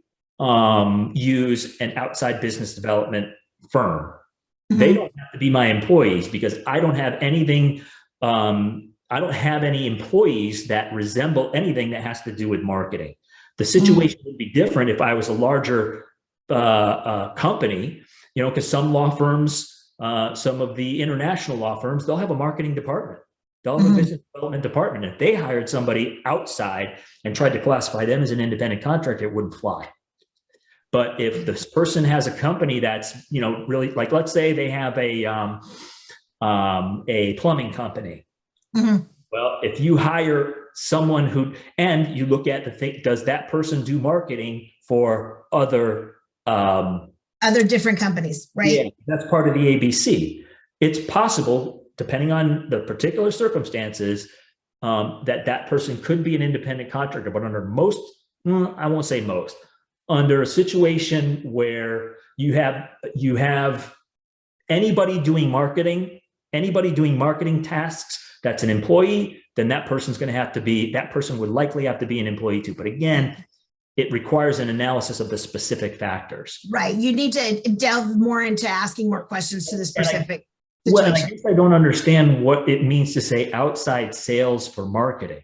use an outside business development firm. They don't have to be my employees because I don't have anything. I don't have any employees that resemble anything that has to do with marketing. The situation would be different if I was a larger company, because some law firms, some of the international law firms, they'll have a marketing department. They'll have a business development department. If they hired somebody outside and tried to classify them as an independent contractor, it wouldn't fly. But if this person has a company that's, really, like, let's say they have a plumbing company. Well, if you hire someone and you look at the thing, does that person do marketing for other different companies, right? Yeah, that's part of the ABC. It's possible, depending on the particular circumstances, that person could be an independent contractor, but under most, I won't say most, under a situation where you have anybody doing marketing tasks that's an employee, then that person would likely have to be an employee too. But again, it requires an analysis of the specific factors. Right. You need to delve more into asking more questions to the specific Well, situation. I guess I don't understand what it means to say outside sales for marketing.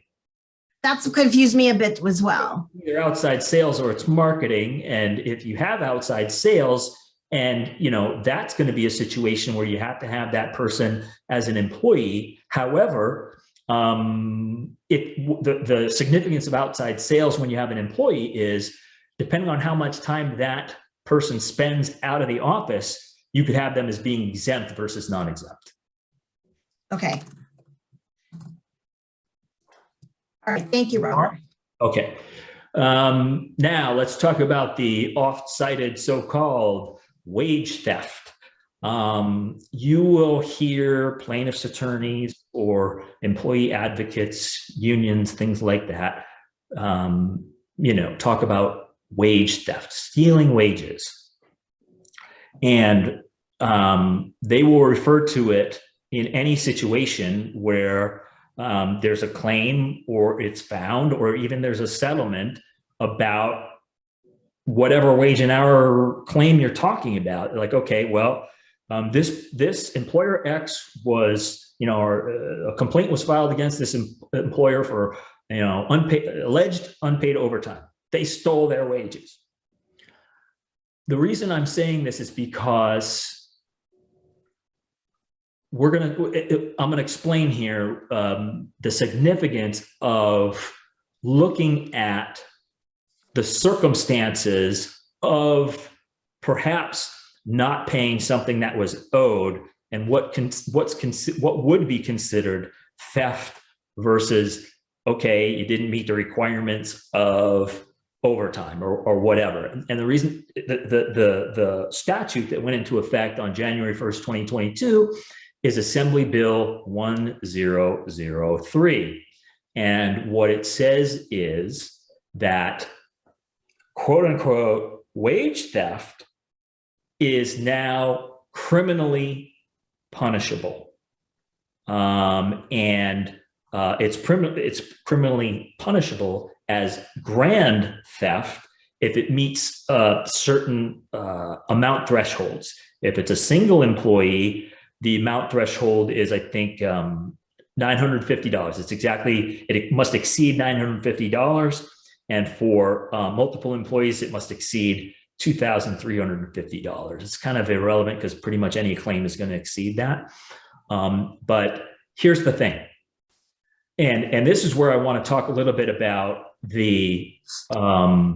That's confused me a bit as well. Either outside sales or it's marketing. And if you have outside sales, and that's going to be a situation where you have to have that person as an employee. However, the significance of outside sales when you have an employee is, depending on how much time that person spends out of the office, you could have them as being exempt versus non-exempt. Okay. All right. Thank you, Robert. Okay. Now let's talk about the oft-cited so-called wage theft. You will hear plaintiffs' attorneys or employee advocates, unions, things like that, talk about wage theft, stealing wages. And they will refer to it in any situation where there's a claim or it's found, or even there's a settlement about whatever wage and hour claim you're talking about. Like, okay, well, this employer X was, a complaint was filed against this employer for, alleged unpaid overtime. They stole their wages. The reason I'm saying this is because I'm going to explain here the significance of looking at the circumstances of perhaps not paying something that was owed, and what would be considered theft versus, okay, you didn't meet the requirements of overtime or whatever. And the reason the statute that went into effect on January 1st, 2022 is Assembly Bill 1003. And what it says is that, quote unquote, wage theft is now criminally punishable. It's criminally punishable as grand theft if it meets certain amount thresholds. If it's a single employee, the amount threshold is, I think, $950. It must exceed $950. And for multiple employees, it must exceed $2,350. It's kind of irrelevant because pretty much any claim is going to exceed that. But here's the thing. And this is where I want to talk a little bit about the, were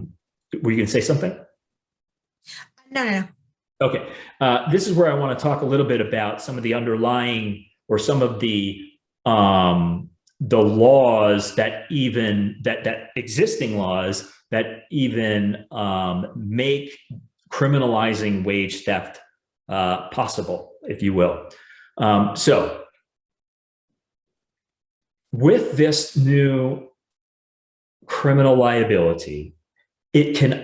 you going to say something? No. Okay. This is where I want to talk a little bit about some of the underlying, or some of the laws that existing laws that even make criminalizing wage theft possible, if you will. So with this new criminal liability, it can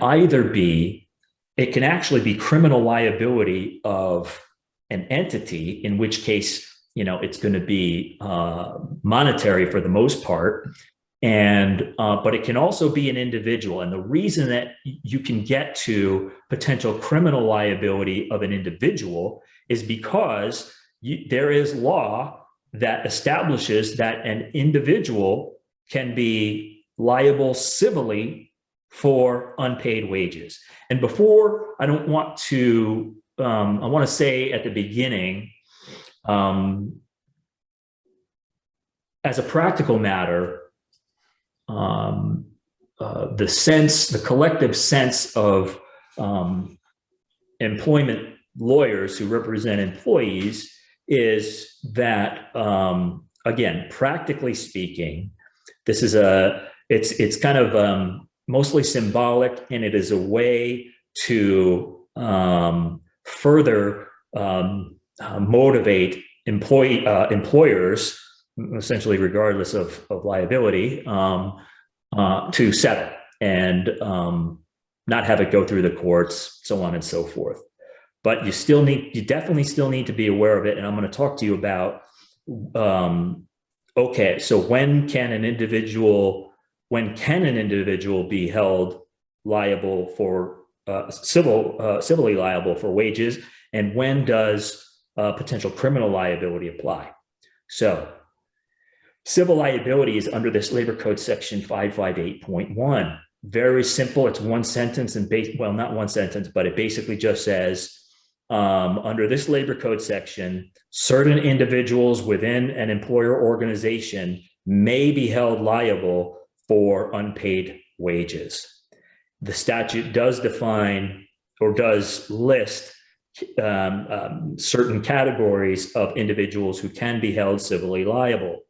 actually be criminal liability of an entity, in which case, it's going to be monetary for the most part. And, but it can also be an individual. And the reason that you can get to potential criminal liability of an individual is because there is law that establishes that an individual can be liable civilly for unpaid wages. And before, I want to say at the beginning, as a practical matter, the collective sense of employment lawyers who represent employees is that, again, practically speaking, this is it's kind of mostly symbolic, and it is a way to further motivate employers, essentially regardless of liability, to settle and not have it go through the courts, so on and so forth. But you definitely still need to be aware of it. And I'm going to talk to you about, okay, so when can an individual be held liable for civilly liable for wages, and when does potential criminal liability apply? So civil liability is under this Labor Code section 558.1. Very simple. It's one sentence and well, not one sentence, but it basically just says, under this Labor Code section, certain individuals within an employer organization may be held liable for unpaid wages. The statute does define or does list certain categories of individuals who can be held civilly liable.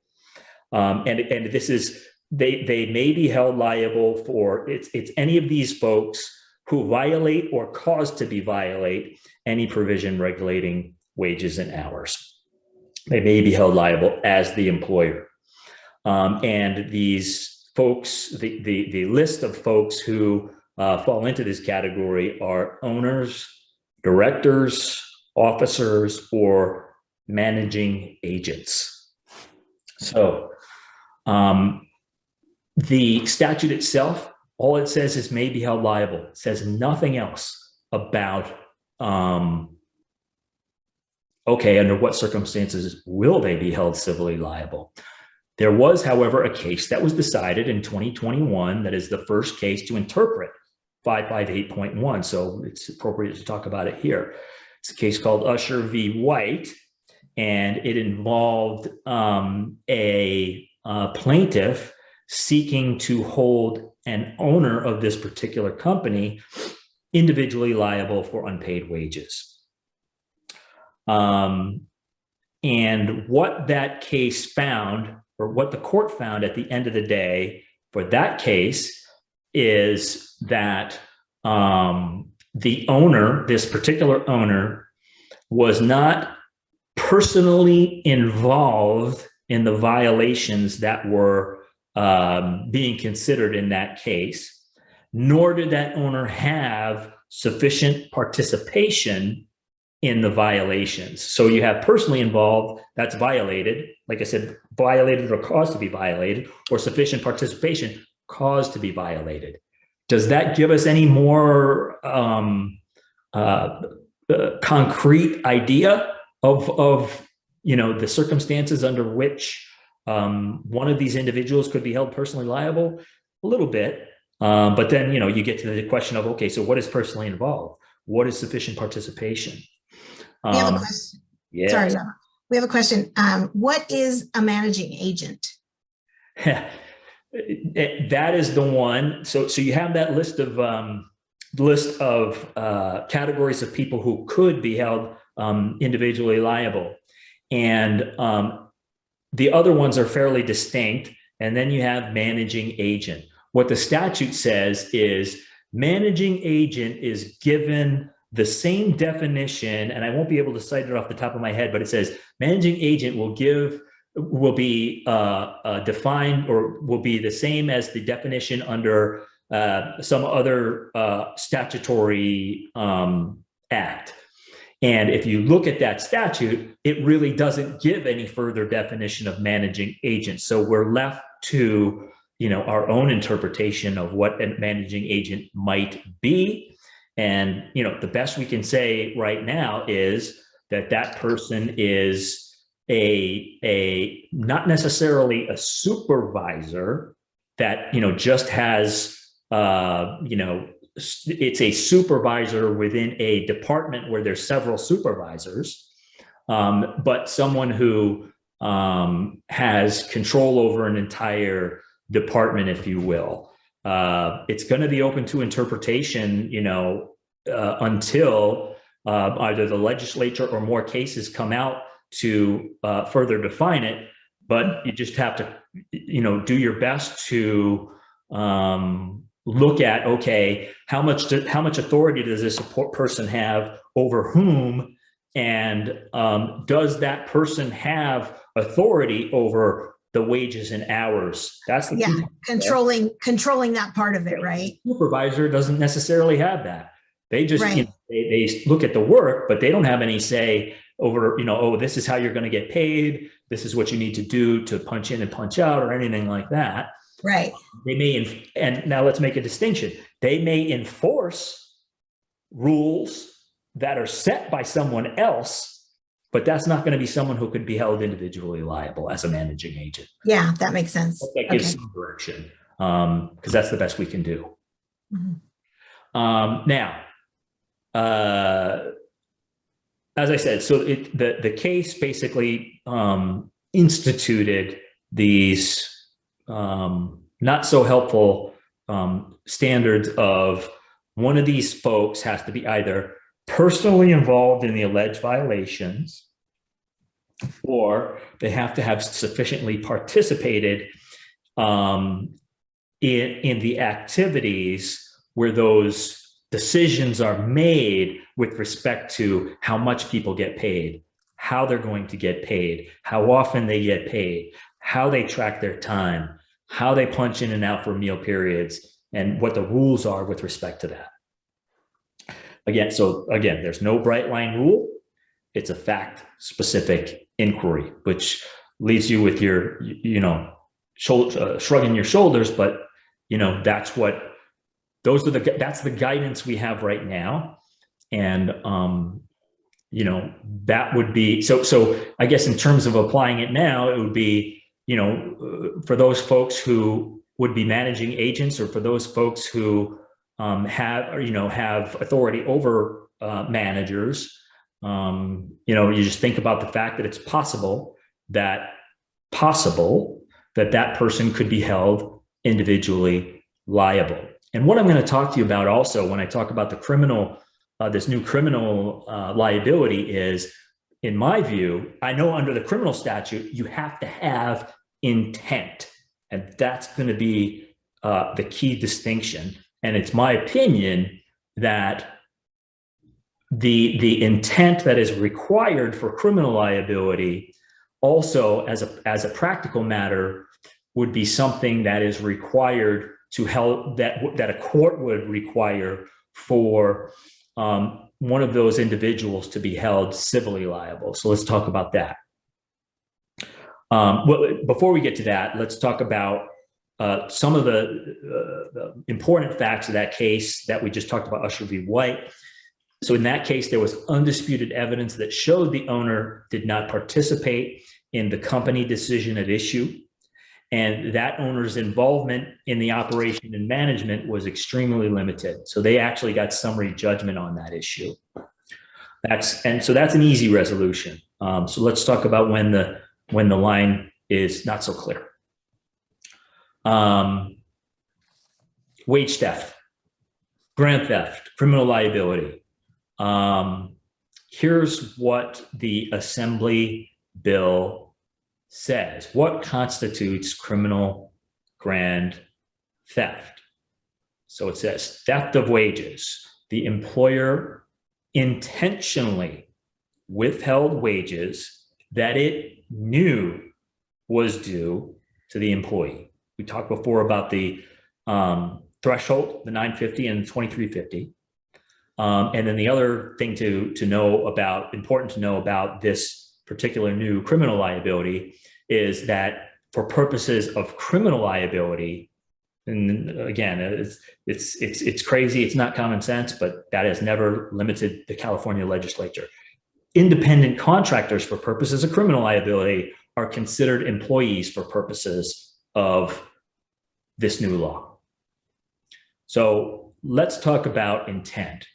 And this is, they may be held liable for, it's any of these folks who violate or cause to be violate any provision regulating wages and hours. They may be held liable as the employer. And these folks, the list of folks who fall into this category are owners, directors, officers, or managing agents. So the statute itself, all it says is may be held liable. It says nothing else about, okay, under what circumstances will they be held civilly liable? There was, however, a case that was decided in 2021 that is the first case to interpret 558.1. So it's appropriate to talk about it here. It's a case called Usher v. White, and it involved a plaintiff seeking to hold an owner of this particular company individually liable for unpaid wages. And what that case found, or what the court found at the end of the day for that case, is that the owner, this particular owner, was not personally involved in the violations that were being considered in that case, nor did that owner have sufficient participation in the violations. So you have personally involved, that's violated, like I said, violated or caused to be violated, or sufficient participation caused to be violated. Does that give us any more concrete idea of the circumstances under which one of these individuals could be held personally liable? A little bit, but then you get to the question of, okay, so what is personally involved? What is sufficient participation? We have a question. Yeah. Sorry, Robert. We have a question. What is a managing agent? That is the one. So you have that list of categories of people who could be held individually liable, and the other ones are fairly distinct. And then you have managing agent. What the statute says is managing agent is given the same definition, and I won't be able to cite it off the top of my head, but it says managing agent will be defined, or will be the same as the definition under some other statutory act. And if you look at that statute, it really doesn't give any further definition of managing agent. So we're left to our own interpretation of what a managing agent might be. And the best we can say right now is that person is a not necessarily a supervisor that just has it's a supervisor within a department where there's several supervisors, but someone who has control over an entire department, if you will. It's going to be open to interpretation, until either the legislature or more cases come out to further define it. But you just have to, do your best to look at, okay, how much authority does this person have over whom, and does that person have authority over the wages and hours? That's the key. Controlling that part of it, right? Supervisor doesn't necessarily have that. They just they look at the work, but they don't have any say over, oh, this is how you're going to get paid. This is what you need to do to punch in and punch out, or anything like that. Right. They may, and now let's make a distinction. They may enforce rules that are set by someone else, but that's not going to be someone who could be held individually liable as a managing agent. Yeah, that makes sense. That gives some direction, because that's the best we can do. Now, as I said, so the case basically instituted these not so helpful standards of one of these folks has to be either personally involved in the alleged violations, or they have to have sufficiently participated in the activities where those decisions are made with respect to how much people get paid, how they're going to get paid, how often they get paid, how they track their time, how they punch in and out for meal periods, and what the rules are with respect to that. Again, there's no bright line rule. It's a fact specific inquiry, which leaves you with your, shrugging your shoulders, but that's the guidance we have right now. And, that would be, so I guess in terms of applying it now, it would be, for those folks who would be managing agents, or for those folks who have authority over managers, you just think about the fact that it's possible that that person could be held individually liable. And what I'm going to talk to you about also when I talk about the criminal, this new criminal liability is, in my view, I know under the criminal statute, you have to have intent. And that's going to be the key distinction. And it's my opinion that the intent that is required for criminal liability also, as a practical matter, would be something that is required to help, that a court would require for one of those individuals to be held civilly liable. So let's talk about that. Well, before we get to that, let's talk about some of the important facts of that case that we just talked about, Usher v. White. So in that case, there was undisputed evidence that showed the owner did not participate in the company decision at issue, and that owner's involvement in the operation and management was extremely limited. So they actually got summary judgment on that issue. That's an easy resolution. So let's talk about when the line is not so clear. Wage theft, grand theft, criminal liability. Here's what the Assembly bill says. What constitutes criminal grand theft? So it says theft of wages. The employer intentionally withheld wages that it knew was due to the employee. We talked before about the threshold, the $950 and $2350. And then the other thing important to know about this particular new criminal liability is that for purposes of criminal liability, and again, it's crazy, it's not common sense, but that has never limited the California legislature. Independent contractors for purposes of criminal liability are considered employees for purposes of this new law. So let's talk about intent.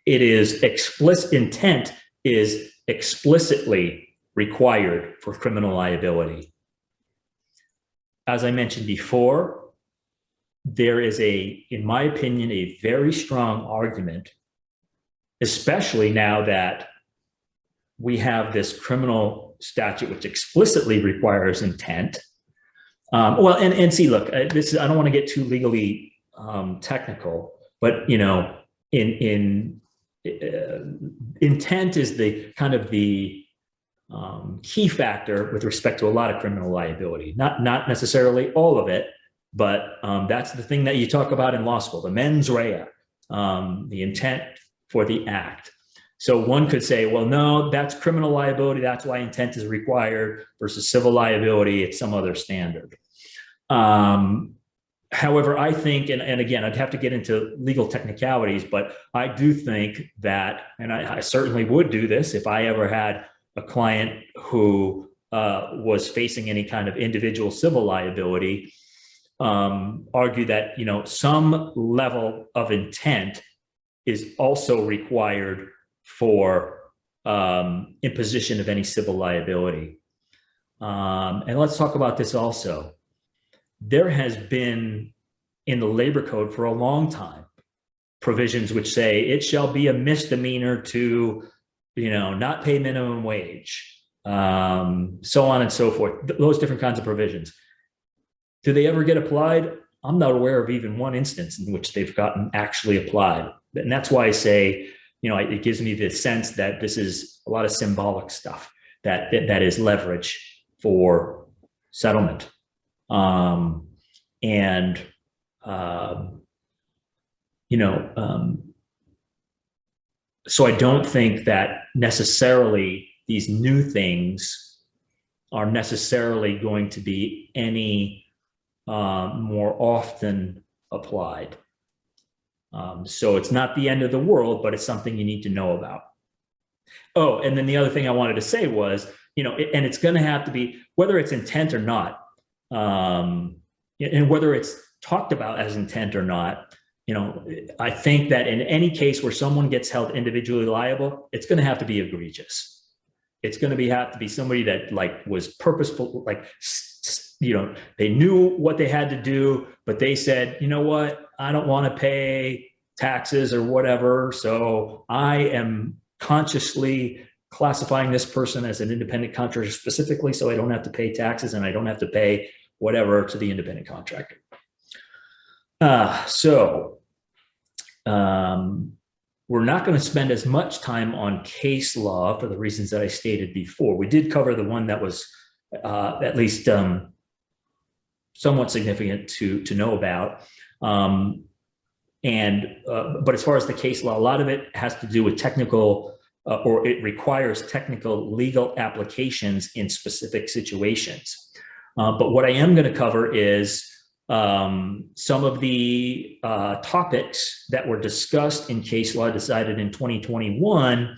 Intent is explicitly required for criminal liability. As I mentioned before, there is in my opinion, a very strong argument, especially now that we have this criminal statute which explicitly requires intent. And see, look, I don't want to get too legally technical, but intent is the kind of the key factor with respect to a lot of criminal liability. Not necessarily all of it, but that's the thing that you talk about in law school, the mens rea, the intent for the act. So one could say, well, no, that's criminal liability. That's why intent is required versus civil liability. It's some other standard. However, I think, and again, I'd have to get into legal technicalities, but I do think that, and I certainly would do this if I ever had a client who was facing any kind of individual civil liability, argue that, some level of intent is also required for imposition of any civil liability. And let's talk about this also. There has been in the labor code for a long time provisions which say it shall be a misdemeanor to, not pay minimum wage, so on and so forth, those different kinds of provisions. Do they ever get applied? I'm not aware of even one instance in which they've gotten actually applied. And that's why I say, it gives me the sense that this is a lot of symbolic stuff that is leverage for settlement. So I don't think that necessarily these new things are necessarily going to be any more often applied. So it's not the end of the world, but it's something you need to know about. Oh, and then the other thing I wanted to say was, and it's going to have to be, whether it's intent or not, and whether it's talked about as intent or not, I think that in any case where someone gets held individually liable, it's going to have to be egregious. It's going to have to be somebody that was purposeful, they knew what they had to do, but they said, you know what, I don't want to pay taxes or whatever, so I am consciously classifying this person as an independent contractor specifically so I don't have to pay taxes and I don't have to pay whatever to the independent contractor. We're not going to spend as much time on case law for the reasons that I stated before. We did cover the one that was at least somewhat significant to know about. But as far as the case law, a lot of it has to do with technical or it requires technical legal applications in specific situations. But what I am going to cover is some of the topics that were discussed in case law decided in 2021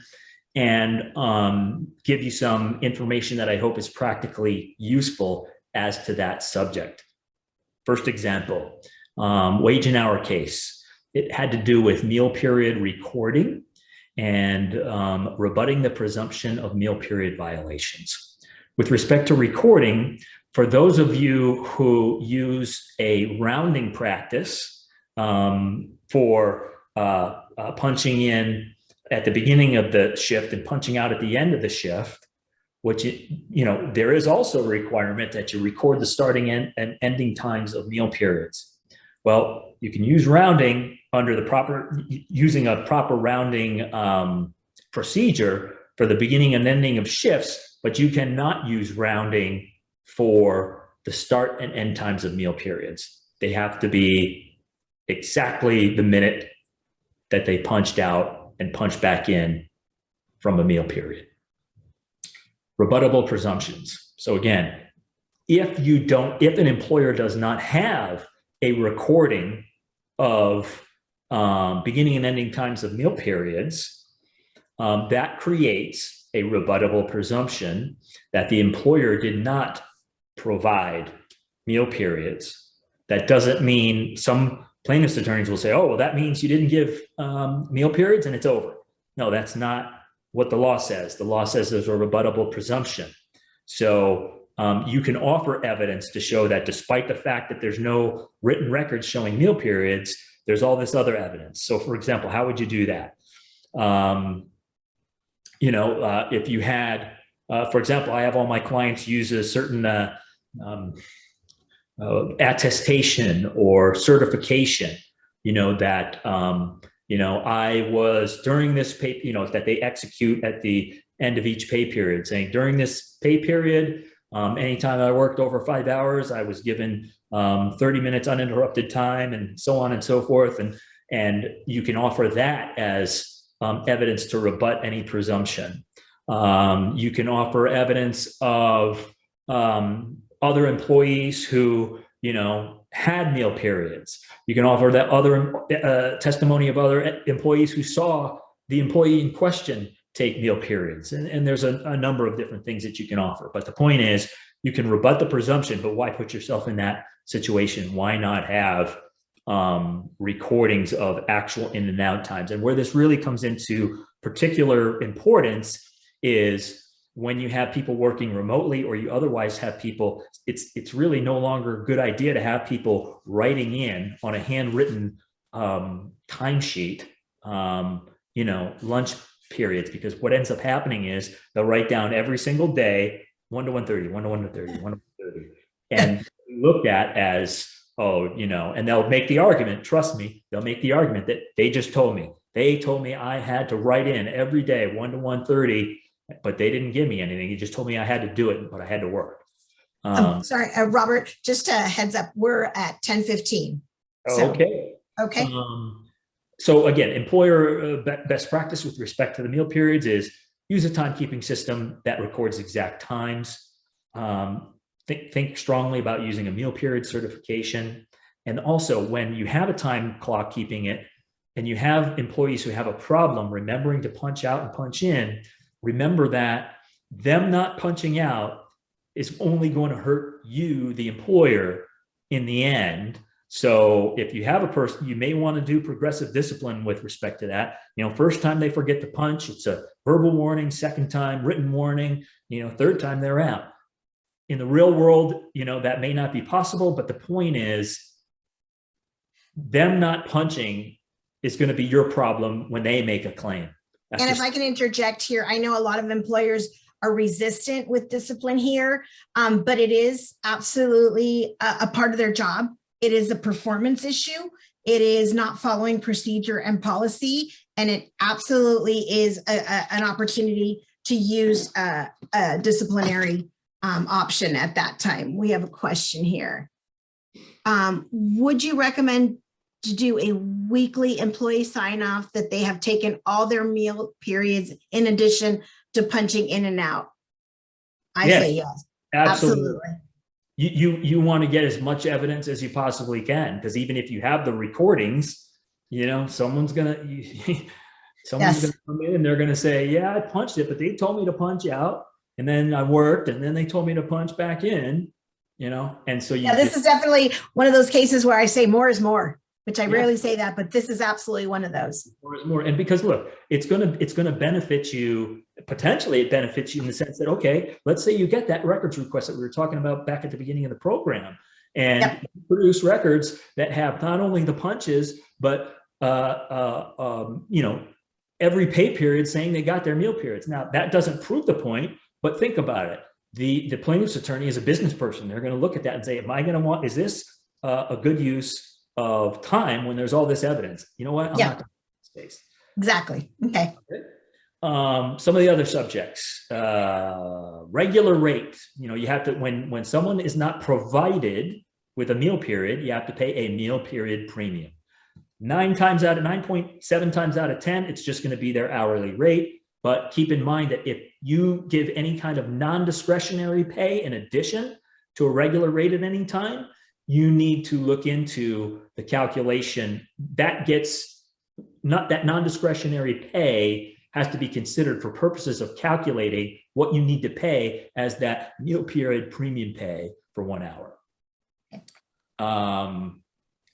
and give you some information that I hope is practically useful as to that subject. First example, wage and hour case. It had to do with meal period recording and rebutting the presumption of meal period violations. With respect to recording, for those of you who use a rounding practice for punching in at the beginning of the shift and punching out at the end of the shift, which, there is also a requirement that you record the starting and ending times of meal periods. Well, you can use rounding using a proper rounding procedure for the beginning and ending of shifts, but you cannot use rounding for the start and end times of meal periods. They have to be exactly the minute that they punched out and punched back in from a meal period. Rebuttable presumptions. So again, if an employer does not have a recording of beginning and ending times of meal periods, that creates a rebuttable presumption that the employer did not provide meal periods. That doesn't mean, some plaintiffs' attorneys will say, oh, well, that means you didn't give meal periods and it's over. No, that's not what the law says. The law says there's a rebuttable presumption. So you can offer evidence to show that despite the fact that there's no written records showing meal periods, there's all this other evidence. So for example, how would you do that? If you had, for example, I have all my clients use a certain attestation or certification, that, I was during this pay, that they execute at the end of each pay period, saying during this pay period, anytime I worked over 5 hours, I was given 30 minutes uninterrupted time and so on and so forth. And you can offer that as evidence to rebut any presumption. You can offer evidence of other employees who had meal periods. You can offer that other testimony of other employees who saw the employee in question take meal periods. And there's a number of different things that you can offer. But the point is, you can rebut the presumption, but why put yourself in that situation? Why not have recordings of actual in and out times? And where this really comes into particular importance is when you have people working remotely, or you otherwise have people, it's really no longer a good idea to have people writing in on a handwritten timesheet, lunch periods, because what ends up happening is they'll write down every single day, 1 to 1:30, 1 to 1:30, 1 to 1:30, and looked at as, and they'll make the argument, trust me, they'll make the argument that they told me I had to write in every day, 1 to 1:30, but they didn't give me anything. He just told me I had to do it, but I had to work. Sorry, Robert, just a heads up, we're at 10:15. So, okay. So again, employer best practice with respect to the meal periods is use a timekeeping system that records exact times. Think strongly about using a meal period certification. And also, when you have a time clock keeping it, and you have employees who have a problem remembering to punch out and punch in, remember that them not punching out is only going to hurt you, the employer, in the end. So if you have a person, you may want to do progressive discipline with respect to that. First time they forget to punch, it's a verbal warning. Second time, written warning. Third time they're out. In the real world, that may not be possible, but the point is, them not punching is going to be your problem when they make a claim. And if I can interject here, I know a lot of employers are resistant with discipline here, but it is absolutely a part of their job. It is a performance issue. It is not following procedure and policy, and it absolutely is an opportunity to use a disciplinary option at that time. We have a question here. Would you recommend to do a weekly employee sign off that they have taken all their meal periods in addition to punching in and out? I say yes. Absolutely. You want to get as much evidence as you possibly can, because even if you have the recordings, someone's gonna come in and they're gonna say, yeah, I punched it, but they told me to punch out, and then I worked, and then they told me to punch back in, and so this is definitely one of those cases where I say more is more, which I rarely say that, but this is absolutely one of those. More is more. And because look, it's gonna benefit you, potentially it benefits you in the sense that, okay, let's say you get that records request that we were talking about back at the beginning of the program, and you produce records that have not only the punches, but every pay period saying they got their meal periods. Now, that doesn't prove the point, but think about it. The plaintiff's attorney is a business person. They're going to look at that and say, is this a good use of time when there's all this evidence? You know what? I'm not going to space. Exactly. Okay. Some of the other subjects, regular rate. You have to, when someone is not provided with a meal period, you have to pay a meal period premium. 9.7 times out of 10, it's just going to be their hourly rate. But keep in mind that if you give any kind of non-discretionary pay in addition to a regular rate at any time, you need to look into the calculation that non-discretionary pay has to be considered for purposes of calculating what you need to pay as that meal period premium pay for 1 hour.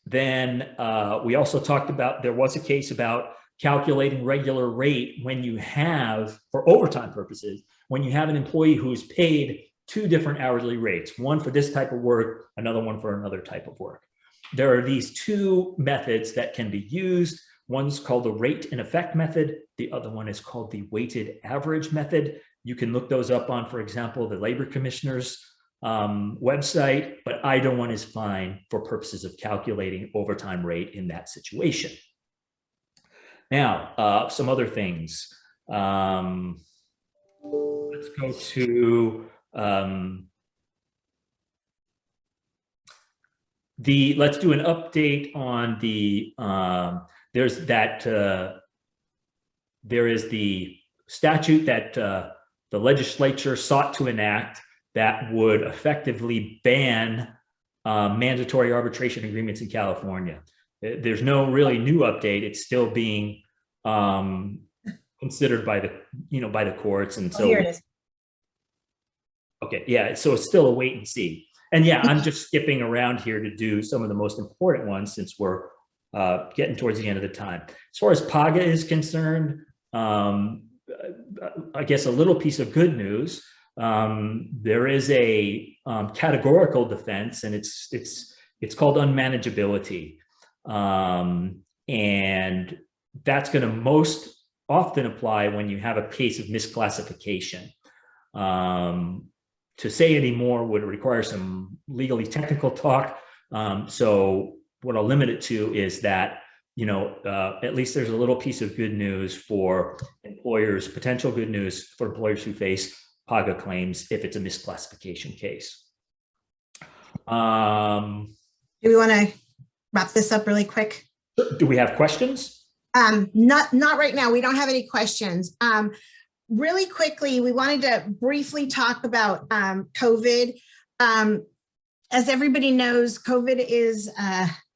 Then we also talked about, there was a case about calculating regular rate when you have, for overtime purposes, when you have an employee who's paid 2 different hourly rates, one for this type of work, another one for another type of work. There are these 2 methods that can be used. One's called the rate in effect method. The other one is called the weighted average method. You can look those up on, for example, the Labor Commissioner's website, but either one is fine for purposes of calculating overtime rate in that situation. Now, some other things. Let's go to let's do an update on the there is the statute that the legislature sought to enact that would effectively ban mandatory arbitration agreements in California. There's no really new update. It's still being considered by the courts, and so here it is. okay, yeah. So it's still a wait and see. And yeah, I'm just skipping around here to do some of the most important ones since we're getting towards the end of the time. As far as PAGA is concerned, I guess a little piece of good news. There is a categorical defense, and it's called unmanageability, and that's going to most often apply when you have a case of misclassification. To say any more would require some legally technical talk. So what I'll limit it to is that, at least there's a little piece of good news for employers, potential good news for employers who face PAGA claims if it's a misclassification case. Do we want to wrap this up really quick? Do we have questions? Not right now. We don't have any questions. Really quickly, we wanted to briefly talk about COVID. As everybody knows, COVID is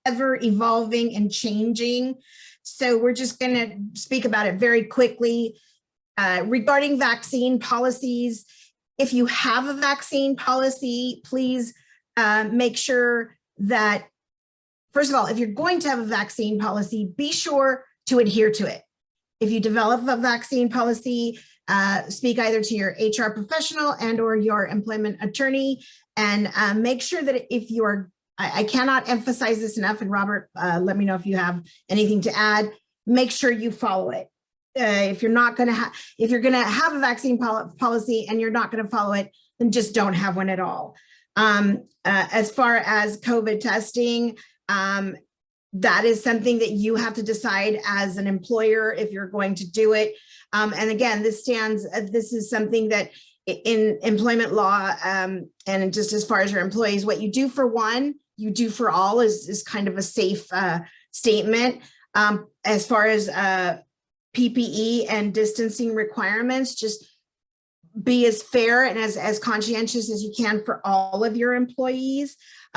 ever evolving and changing. So we're just going to speak about it very quickly. Regarding vaccine policies, if you have a vaccine policy, please make sure that, first of all, if you're going to have a vaccine policy, be sure to adhere to it. If you develop a vaccine policy, speak either to your HR professional and or your employment attorney, and make sure that if you're, I cannot emphasize this enough, and Robert, let me know if you have anything to add, make sure you follow it. If you're not going to have, if you're going to have a vaccine policy and you're not going to follow it, then just don't have one at all. As far as COVID testing, that is something that you have to decide as an employer if you're going to do it. And again, this is something that in employment law, and just as far as your employees, what you do for one, you do for all is kind of a safe statement. As far as PPE and distancing requirements, just be as fair and as conscientious as you can for all of your employees.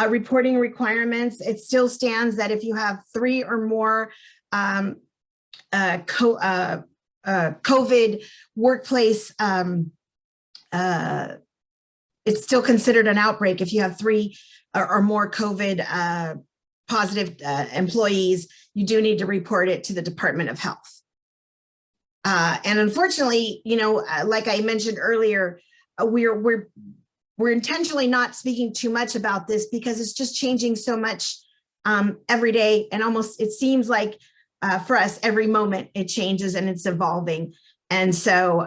Reporting requirements, it still stands that if you have 3 or more COVID workplace, it's still considered an outbreak if you have 3 or more COVID positive employees. You do need to report it to the Department of Health. And unfortunately, like I mentioned earlier, we're intentionally not speaking too much about this because it's just changing so much every day, and almost it seems like for us every moment it changes and it's evolving. And so,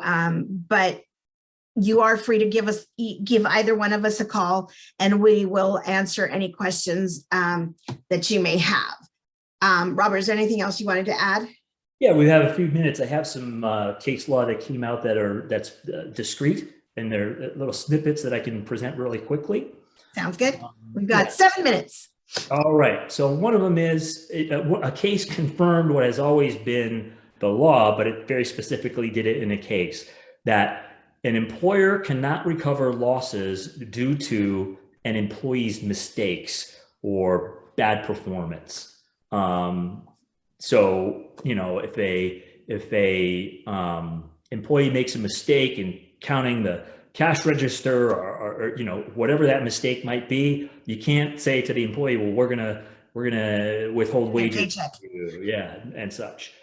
but you are free to give either one of us a call, and we will answer any questions that you may have. Robert, is there anything else you wanted to add? Yeah, we have a few minutes. I have some case law that came out that's discrete, and they're little snippets that I can present really quickly. Sounds good. We've got 7 minutes. All right. So one of them is a case confirmed what has always been the law, but it very specifically did it in a case that an employer cannot recover losses due to an employee's mistakes or bad performance. So, if a employee makes a mistake in counting the cash register or whatever that mistake might be, you can't say to the employee, well, we're gonna withhold wages, and such.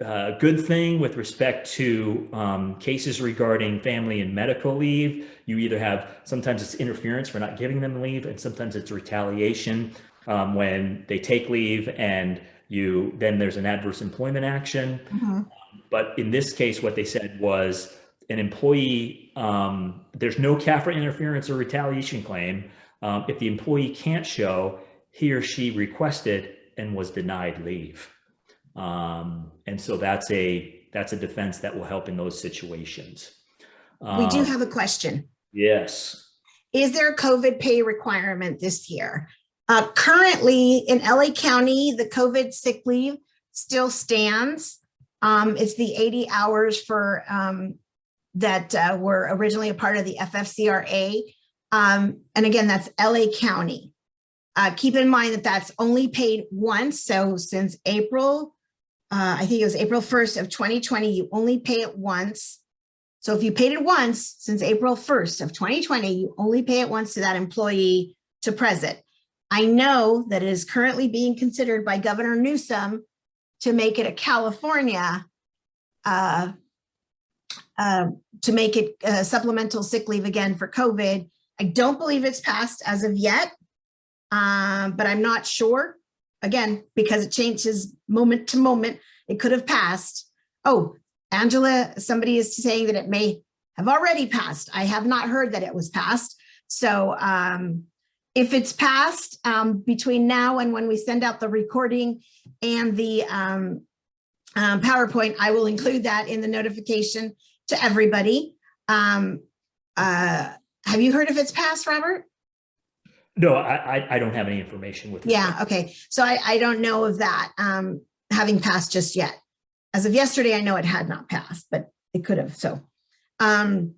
Good thing with respect to cases regarding family and medical leave, you either have, sometimes it's interference for not giving them leave, and sometimes it's retaliation when they take leave and then there's an adverse employment action. Mm-hmm. But in this case, what they said was an employee, there's no CAFRA interference or retaliation claim if the employee can't show he or she requested and was denied leave. And so that's a defense that will help in those situations. We do have a question. Yes. Is there a COVID pay requirement this year? Currently in LA County, the COVID sick leave still stands. It's the 80 hours for that were originally a part of the FFCRA. And again, that's LA County. Keep in mind that that's only paid once. So since April, I think it was April 1st of 2020, you only pay it once. So if you paid it once since April 1st of 2020, you only pay it once to that employee to present. I know that it is currently being considered by Governor Newsom to make it a California, to make it supplemental sick leave again for COVID. I don't believe it's passed as of yet, but I'm not sure. Again, because it changes moment to moment, it could have passed. Oh, Angela, somebody is saying that it may have already passed. I have not heard that it was passed. So if it's passed between now and when we send out the recording and the PowerPoint, I will include that in the notification to everybody. Have you heard if it's passed, Robert? No, I don't have any information with it. Yeah, okay. So I don't know of that having passed just yet. As of yesterday, I know it had not passed, but it could have. So, and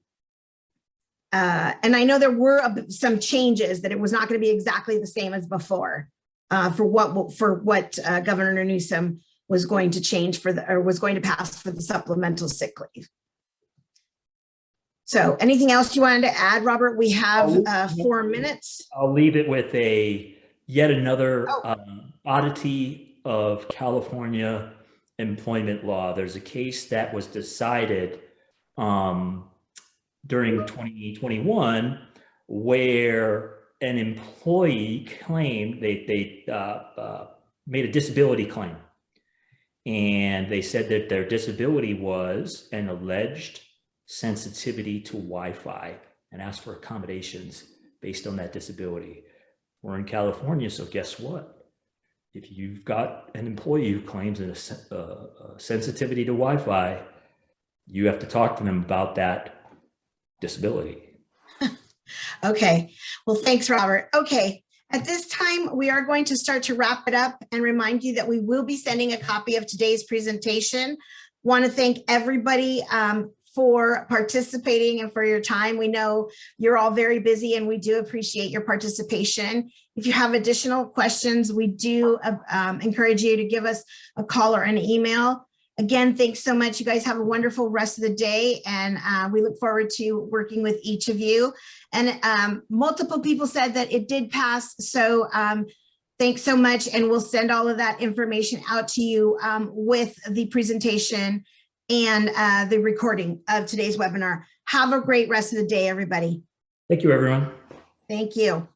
I know there were some changes that it was not going to be exactly the same as before for what Governor Newsom was going to change was going to pass for the supplemental sick leave. So anything else you wanted to add, Robert? We have 4 minutes. I'll leave it with yet another oddity of California employment law. There's a case that was decided during 2021 where an employee claimed they made a disability claim, and they said that their disability was an alleged sensitivity to Wi-Fi and asked for accommodations based on that disability. We're in California, so guess what? If you've got an employee who claims a sensitivity to Wi-Fi, you have to talk to them about that disability. Okay, well, thanks, Robert. Okay, at this time, we are going to start to wrap it up and remind you that we will be sending a copy of today's presentation. Want to thank everybody for participating and for your time. We know you're all very busy and we do appreciate your participation. If you have additional questions, we do encourage you to give us a call or an email. Again, thanks so much. You guys have a wonderful rest of the day, and we look forward to working with each of you. And multiple people said that it did pass, so thanks so much, and we'll send all of that information out to you with the presentation and the recording of today's webinar. Have a great rest of the day, everybody. Thank you, everyone. Thank you.